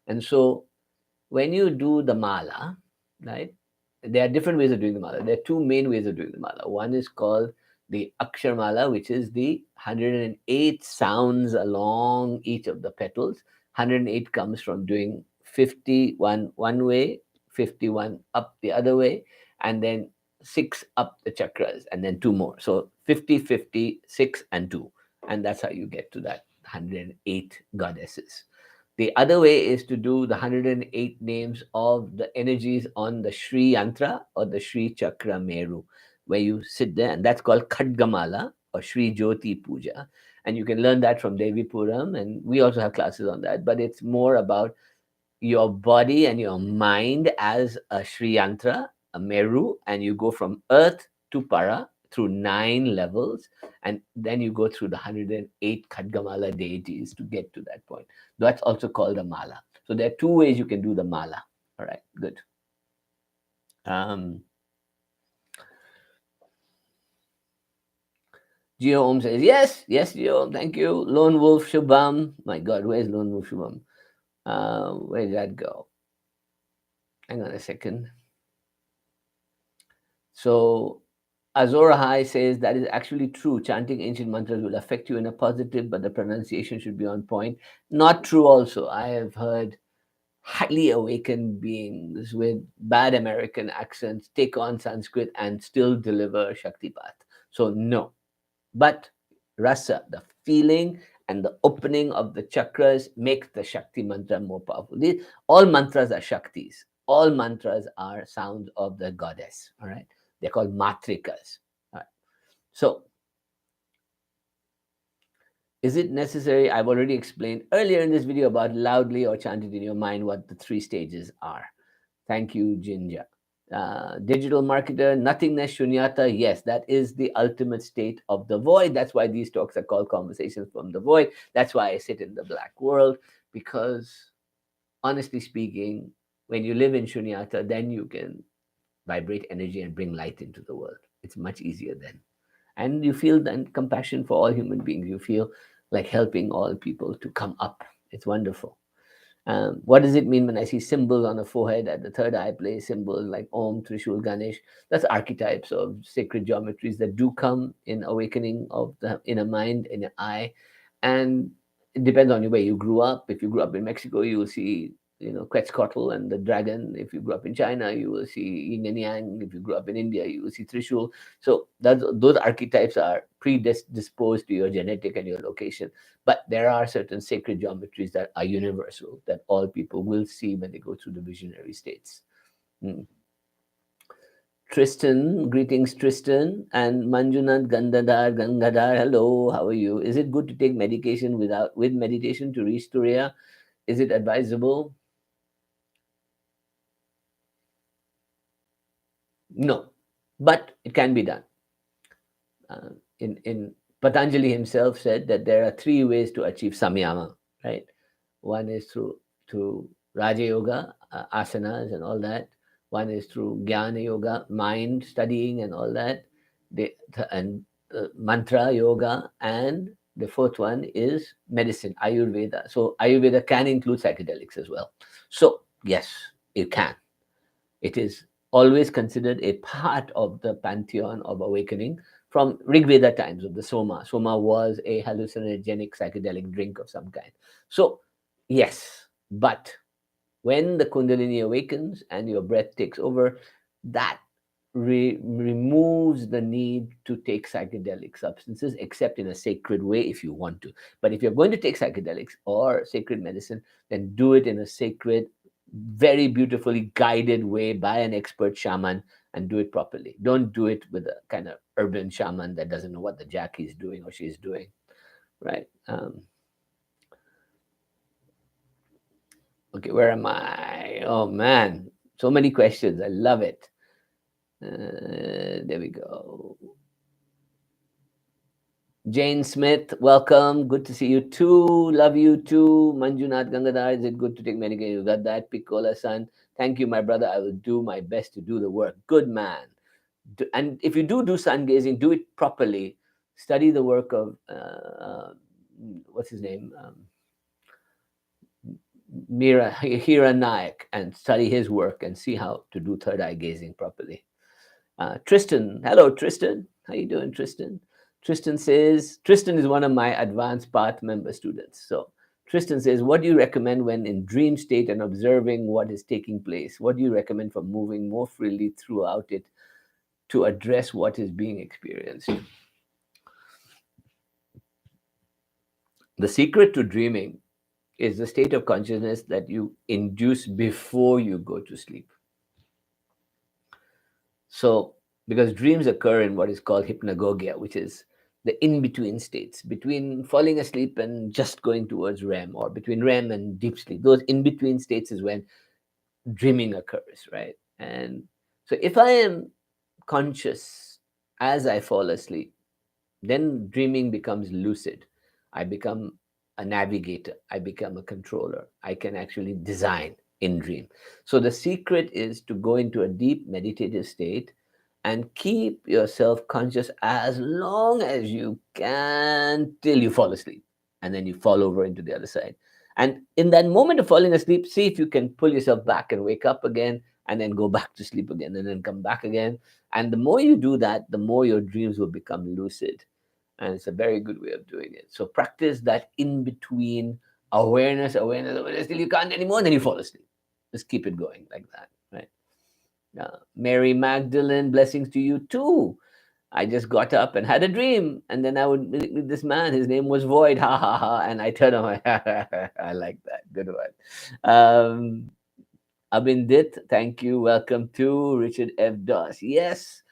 And so when you do the mala, right, there are different ways of doing the mala. There are two main ways of doing the mala. One is called the Akshar mala, which is the 108 sounds along each of the petals. 108 comes from doing 51 one way, 51 up the other way, and then 6 up the chakras, and then 2 more. So 50, 50, 6, and 2. And that's how you get to that 108 goddesses. The other way is to do the 108 names of the energies on the Sri Yantra or the Sri Chakra Meru, where you sit there, and that's called Khadgamala or Sri Jyoti Puja. And you can learn that from Devi Puram, and we also have classes on that, but it's more about your body and your mind as a Sri Yantra, a Meru, and you go from earth to para through 9 levels, and then you go through the 108 Khadgamala deities to get to that point. That's also called a mala. So there are 2 ways you can do the mala. All right, good. Geo Om says, yes, Geo, thank you. Lone Wolf Shubham. My God, where's Lone Wolf Shubham? Where did that go? Hang on a second. So Azora High says that is actually true. Chanting ancient mantras will affect you in a positive, but the pronunciation should be on point. Not true also. I have heard highly awakened beings with bad American accents take on Sanskrit and still deliver Shaktipat. So no. But rasa, the feeling and the opening of the chakras make the Shakti mantra more powerful. All mantras are Shaktis. All mantras are sounds of the goddess. All right. They're called matrikas. All right. So, is it necessary? I've already explained earlier in this video about loudly or chanted in your mind what the 3 stages are. Thank you, Jinja. Digital marketer, nothingness, shunyata. Yes, that is the ultimate state of the void. That's why these talks are called Conversations from the Void. That's why I sit in the black world, because honestly speaking, when you live in shunyata, then you can vibrate energy and bring light into the world. It's much easier then. And you feel then compassion for all human beings. You feel like helping all people to come up. It's wonderful. What does it mean when I see symbols on the forehead at the third eye place, symbols like Om, Trishul, Ganesh? That's archetypes of sacred geometries that do come in awakening of the inner mind, inner eye. And it depends on where you grew up. If you grew up in Mexico, you will see Quetzalcoatl and the dragon. If you grew up in China, you will see yin and yang. If you grew up in India, you will see Trishul. So those archetypes are predisposed to your genetic and your location. But there are certain sacred geometries that are universal, that all people will see when they go through the visionary states. Mm. Tristan, greetings, Tristan, and Manjunath Gangadhar. Hello, how are you? Is it good to take medication with meditation to reach Turiya? Is it advisable? No, but it can be done. In Patanjali himself said that there are three ways to achieve samyama, right? One is through Raja Yoga, asanas and all that. One is through Jnana Yoga, mind studying and all that. And mantra yoga, and the fourth one is medicine, Ayurveda. So Ayurveda can include psychedelics as well. So yes, it can. It is always considered a part of the pantheon of awakening from Rigveda times of the Soma. Soma was a hallucinogenic psychedelic drink of some kind. So, yes, but when the Kundalini awakens and your breath takes over, that removes the need to take psychedelic substances, except in a sacred way if you want to. But if you're going to take psychedelics or sacred medicine, then do it in a sacred, very beautifully guided way by an expert shaman, and do it properly. Don't do it with a kind of urban shaman that doesn't know what the jack he's doing or she's doing, right? Okay, where am I? Oh man, so many questions. I love it. There we go. Jane Smith, welcome. Good to see you too. Love you too. Manjunath Gangadhar, is it good to take medication? You got that. Piccola son. Thank you, my brother. I will do my best to do the work. Good man. And if you do sun gazing, do it properly. Study the work of, what's his name? Hira Nayak, and study his work and see how to do third eye gazing properly. Tristan, hello Tristan. How you doing, Tristan? Tristan is one of my advanced path member students. So Tristan says, what do you recommend when in dream state and observing what is taking place? What do you recommend for moving more freely throughout it to address what is being experienced? The secret to dreaming is the state of consciousness that you induce before you go to sleep. So, because dreams occur in what is called hypnagogia, which is the in between states, between falling asleep and just going towards REM, or between REM and deep sleep. Those in between states is when dreaming occurs, right? And so, if I am conscious as I fall asleep, then dreaming becomes lucid. I become a navigator, I become a controller. I can actually design in dream. So the secret is to go into a deep meditative state and keep yourself conscious as long as you can till you fall asleep, and then you fall over into the other side. And in that moment of falling asleep, see if you can pull yourself back and wake up again, and then go back to sleep again, and then come back again. And the more you do that, the more your dreams will become lucid. And it's a very good way of doing it. So practice that in between awareness till you can't anymore, and then you fall asleep. Just keep it going like that, right? Mary Magdalene, blessings to you too. I just got up and had a dream, and then I would meet this man. His name was Void, ha ha ha, and I turned on. I like that. Good one. Abindit, thank you. Welcome to Richard F. Doss. Yes,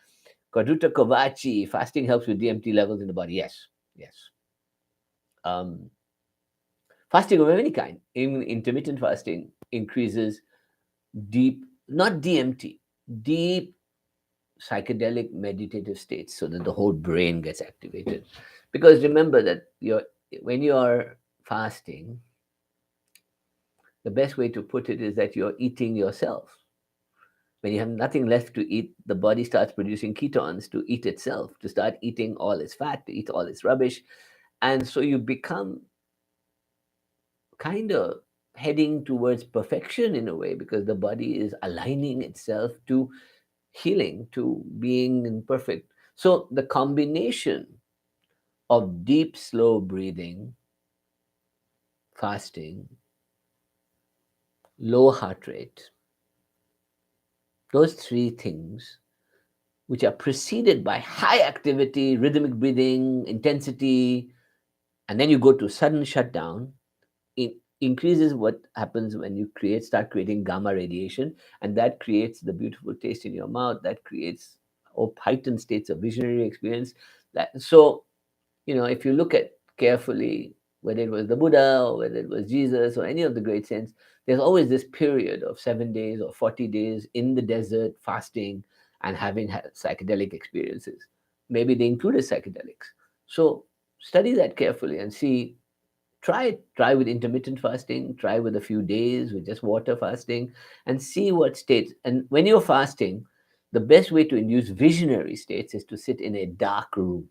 Kaduta Kovaci, fasting helps with DMT levels in the body. Yes, yes. Um, Fasting of any kind, even intermittent fasting, increases deep, not DMT, deep psychedelic meditative states, so that the whole brain gets activated. Because remember that when you are fasting, the best way to put it is that you're eating yourself. When you have nothing left to eat, the body starts producing ketones to eat itself, to start eating all its fat, to eat all its rubbish. And so you become kind of heading towards perfection in a way, because the body is aligning itself to healing, to being perfect. So the combination of deep, slow breathing, fasting, low heart rate, those three things, which are preceded by high activity, rhythmic breathing, intensity, and then you go to sudden shutdown, it increases what happens when you start creating gamma radiation, and that creates the beautiful taste in your mouth, that creates heightened states of visionary experience. So if you look at carefully, whether it was the Buddha or whether it was Jesus or any of the great saints, there's always this period of 7 days or 40 days in the desert fasting and having psychedelic experiences. Maybe they included psychedelics. So study that carefully and see. Try with intermittent fasting, try with a few days with just water fasting, and see what states. And when you're fasting, the best way to induce visionary states is to sit in a dark room.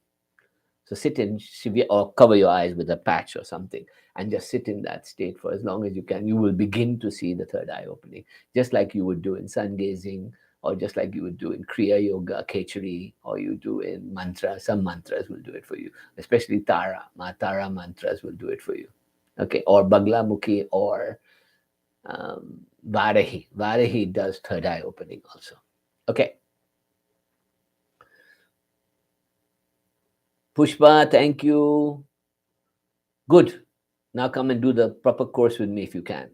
So sit in severe, or cover your eyes with a patch or something, and just sit in that state for as long as you can. You will begin to see the third eye opening, just like you would do in sun gazing, or just like you would do in Kriya Yoga, Khechari, or you do in mantra. Some mantras will do it for you, especially Tara mantras will do it for you. Okay, or Baglamukhi or Varahi. Varahi does third eye opening also. Okay, Pushpa, thank you. Good. Now come and do the proper course with me if you can.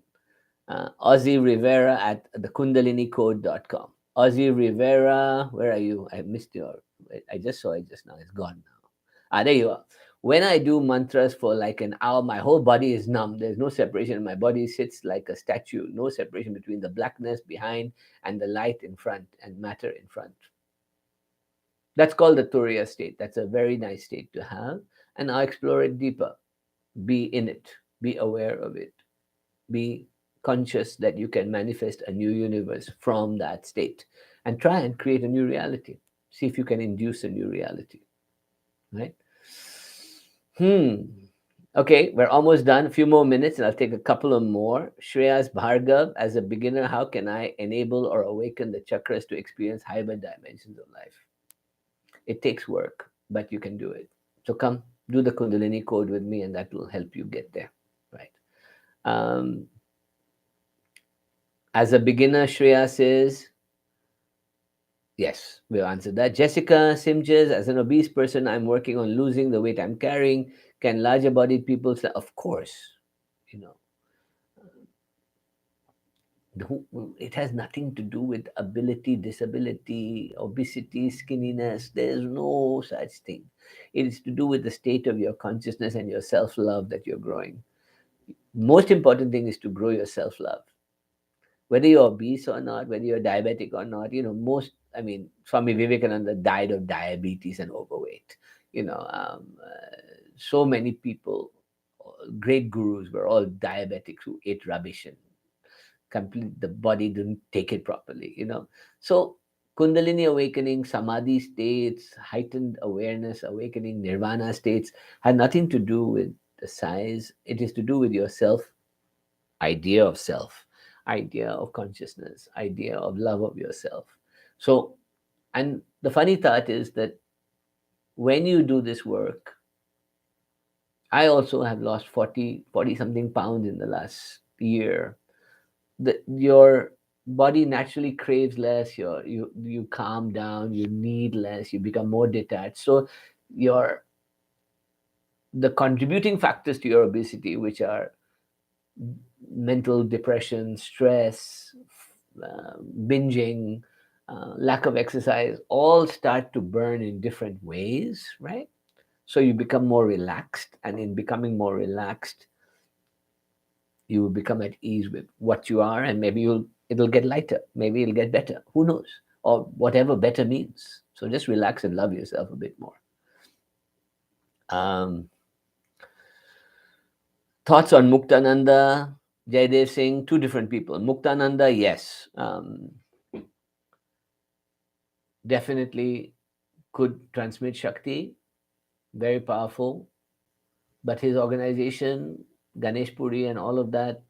Ozzy Rivera at thekundalinicode.com. Ozzy Rivera, where are you? I missed your. I just saw it just now. It's gone now. There you are. When I do mantras for like an hour, my whole body is numb. There's no separation. My body sits like a statue. No separation between the blackness behind and the light in front and matter in front. That's called the Turiya state. That's a very nice state to have. And I'll explore it deeper. Be in it. Be aware of it. Be conscious that you can manifest a new universe from that state, and try and create a new reality. See if you can induce a new reality, right? Okay, we're almost done. A few more minutes and I'll take a couple of more. Shreyas Bhargav, as a beginner, how can I enable or awaken the chakras to experience higher dimensions of life? It takes work, but you can do it. So come do the Kundalini code with me, and that will help you get there, right? um, As a beginner, Shreya says, yes, we've answered that. Jessica Simjes, as an obese person, I'm working on losing the weight I'm carrying. Can larger bodied people say, of course, you know, it has nothing to do with ability, disability, obesity, skinniness. There's no such thing. It is to do with the state of your consciousness and your self love that you're growing. Most important thing is to grow your self love, whether you're obese or not, whether you're diabetic or not. Swami Vivekananda died of diabetes and overweight. So many people, great gurus, were all diabetics who ate rubbish, and the body didn't take it properly. So Kundalini awakening, samadhi states, heightened awareness, awakening, nirvana states had nothing to do with the size. It is to do with your idea of self, idea of consciousness, idea of love of yourself. So, and the funny thought is that when you do this work, I also have lost 40 something pounds in the last year. Your body naturally craves less, you calm down, you need less, you become more detached. So your the contributing factors to your obesity, which are mental depression, stress, binging, lack of exercise, all start to burn in different ways, right? So you become more relaxed, and in becoming more relaxed, you will become at ease with what you are, and maybe it'll get lighter, maybe it'll get better. Who knows? Or whatever better means. So just relax and love yourself a bit more. Um, Thoughts on Muktananda, Jaydev Singh, two different people. Muktananda, yes. Definitely could transmit Shakti, very powerful. But his organization, Ganesh Puri, and all of that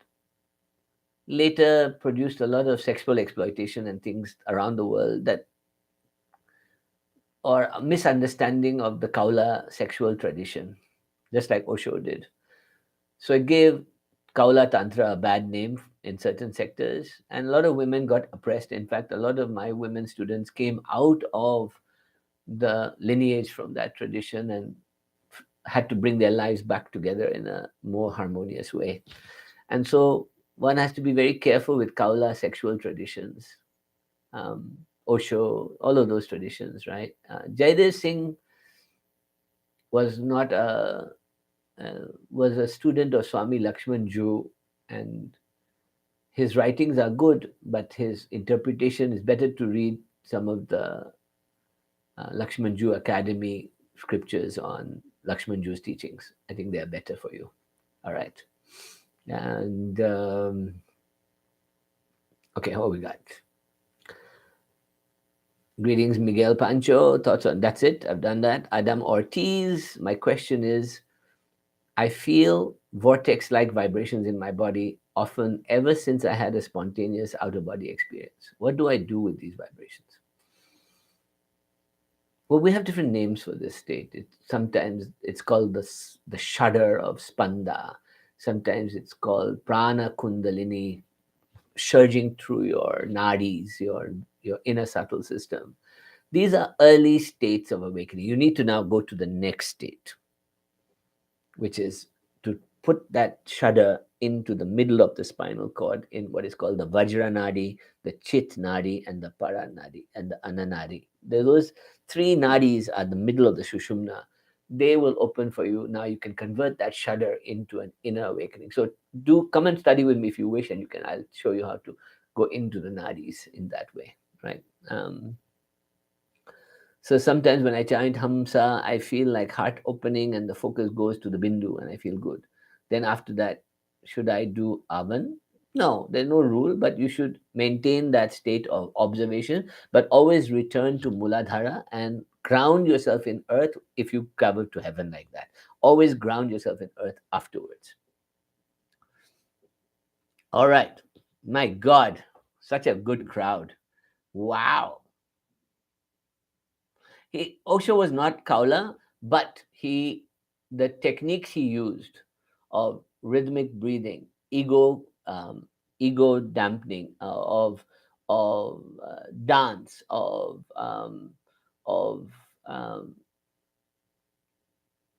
later produced a lot of sexual exploitation and things around the world, that or a misunderstanding of the Kaula sexual tradition, just like Osho did. So it gave Kaula Tantra a bad name in certain sectors, and a lot of women got oppressed. In fact, a lot of my women students came out of the lineage from that tradition and had to bring their lives back together in a more harmonious way. And so one has to be very careful with Kaula sexual traditions, um, Osho, all of those traditions, right? Jaidev Singh was not a was a student of Swami Lakshman Ju, and his writings are good, but his interpretation is better to read some of the Lakshman Ju Academy scriptures on Lakshman Ju's teachings. I think they are better for you. All right. And okay, what we got? Greetings, Miguel Pancho. Thoughts on that's it. I've done that. Adam Ortiz. My question is I feel vortex like vibrations in my body often ever since I had a spontaneous outer body experience. What do I do with these vibrations? Well, we have different names for this state. Sometimes it's called the shudder of spanda. Sometimes it's called prana kundalini, surging through your nadis, your inner subtle system. These are early states of awakening. You need to now go to the next state, which is to put that shudder into the middle of the spinal cord in what is called the Vajra Nadi, the Chit Nadi, and the Para Nadi, and the Ananadi. Those three nadis are the middle of the Shushumna. They will open for you. Now you can convert that shudder into an inner awakening. So do come and study with me if you wish, and I'll show you how to go into the nadis in that way, right? So sometimes when I chant Hamsa, I feel like heart opening and the focus goes to the Bindu and I feel good. Then after that, should I do Avan? No, there's no rule, but you should maintain that state of observation, but always return to Muladhara and ground yourself in earth if you travel to heaven like that. Always ground yourself in earth afterwards. All right. My God, such a good crowd. Wow. Osho was not Kaula, but the techniques he used of rhythmic breathing, ego dampening, of dance, of um,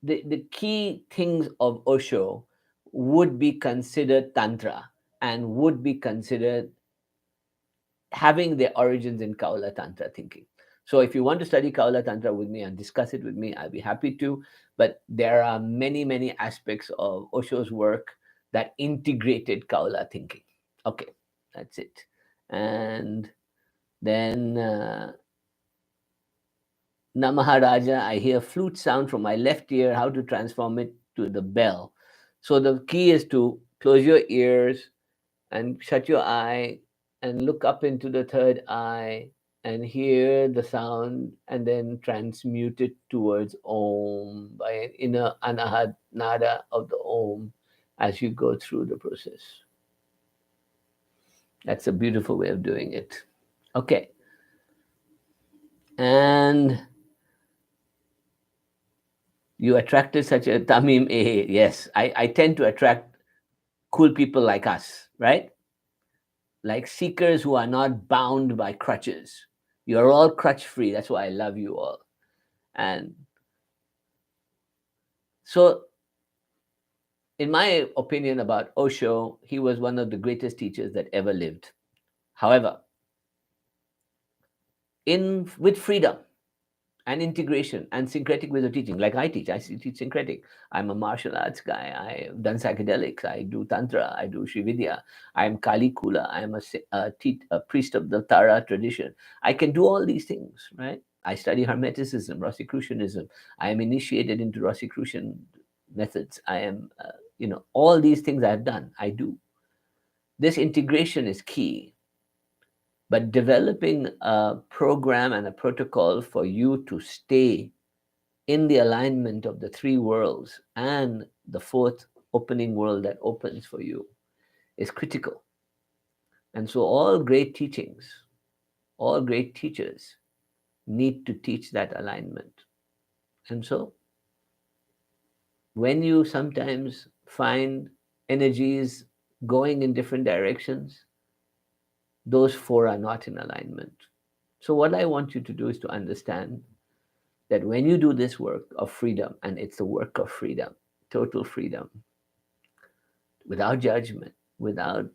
the key things of Osho would be considered tantra and would be considered having their origins in Kaula Tantra thinking. So if you want to study Kaula Tantra with me and discuss it with me, I'll be happy to. But there are many, many aspects of Osho's work that integrated Kaula thinking. Okay, that's it. And then Namaharaja, I hear flute sound from my left ear, how to transform it to the bell. So the key is to close your ears and shut your eye and look up into the third eye and hear the sound and then transmute it towards Om by an inner Anahat Nada of the Om as you go through the process. That's a beautiful way of doing it. Okay. And you attracted such a Tamim A. Yes, I tend to attract cool people like us, right? Like seekers who are not bound by crutches. You're all crutch free. That's why I love you all. And so, in my opinion about Osho, he was one of the greatest teachers that ever lived. However, with freedom and integration and syncretic ways of teaching, like I teach teach syncretic. I'm a martial arts guy. I've done psychedelics. I do tantra. I do Srividya. I'm Kali Kula. I'm a priest of the Tara tradition. I can do all these things, right? I study Hermeticism, Rosicrucianism. I am initiated into Rosicrucian methods. I am, all these things I've done, I do. This integration is key, but developing a program and a protocol for you to stay in the alignment of the three worlds and the fourth opening world that opens for you is critical. And so all great teachings, all great teachers need to teach that alignment. And so when you sometimes find energies going in different directions, those four are not in alignment. So, what I want you to do is to understand that when you do this work of freedom, and it's the work of freedom, total freedom, without judgment, without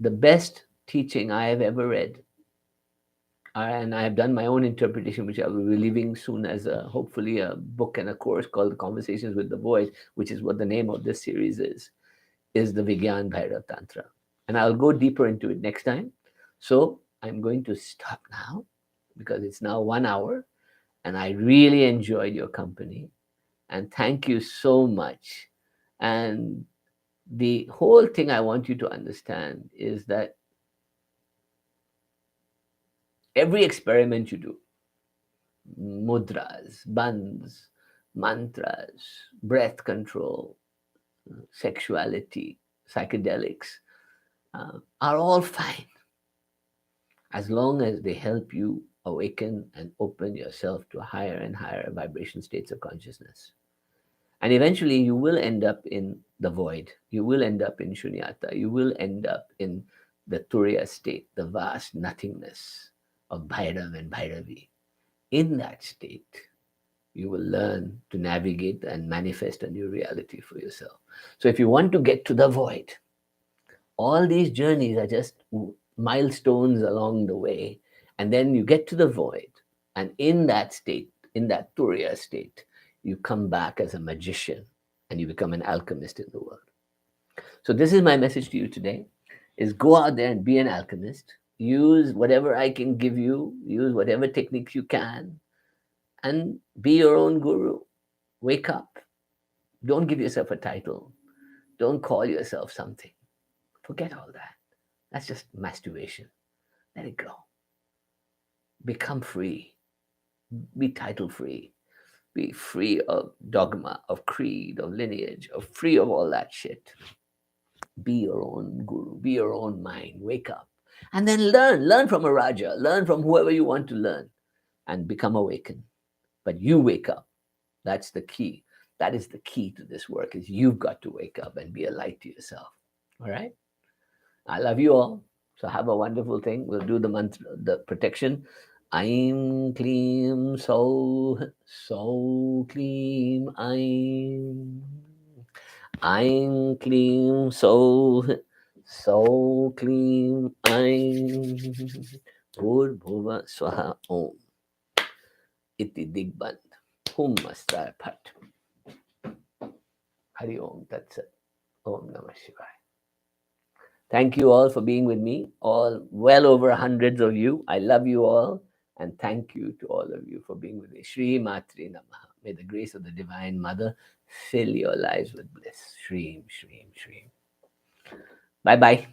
the best teaching I have ever read, and I have done my own interpretation, which I will be leaving soon as hopefully a book and a course called Conversations with the Void, which is what the name of this series is the Vigyan Bhairav Tantra. And I'll go deeper into it next time. So I'm going to stop now because it's now 1 hour and I really enjoyed your company. And thank you so much. And the whole thing I want you to understand is that every experiment you do, mudras, bandhs, mantras, breath control, sexuality, psychedelics, are all fine as long as they help you awaken and open yourself to higher and higher vibration states of consciousness. And eventually you will end up in the void. You will end up in shunyata. You will end up in the turiya state, the vast nothingness of Bhairav and Bhairavi. In that state, you will learn to navigate and manifest a new reality for yourself. So if you want to get to the void, all these journeys are just milestones along the way. And then you get to the void. And in that state, in that turiya state, you come back as a magician and you become an alchemist in the world. So this is my message to you today, is go out there and be an alchemist. Use whatever I can give you. Use whatever techniques you can. And be your own guru. Wake up. Don't give yourself a title. Don't call yourself something. Forget all that. That's just masturbation. Let it go. Become free. Be title free. Be free of dogma, of creed, of lineage, of free of all that shit. Be your own guru. Be your own mind. Wake up. And then learn. Learn from a Raja. Learn from whoever you want to learn. And become awakened. But you wake up. That's the key. That is the key to this work, is you've got to wake up and be a light to yourself. All right? I love you all. So have a wonderful thing. We'll do the mantra, the protection. Aim Kleem So So Kleem Aim. Aim Kleem So So Kleem Aim. Bhur Bhuva Swaha Om. Iti Digband. Hum Mastar Phat. Hari Om Tat Sat. Om Namah Shivaya. Thank you all for being with me, all well over hundreds of you. I love you all, and thank you to all of you for being with me. Shri Matri Namaha. May the grace of the Divine Mother fill your lives with bliss. Shreem, Shreem, Shreem. Bye-bye.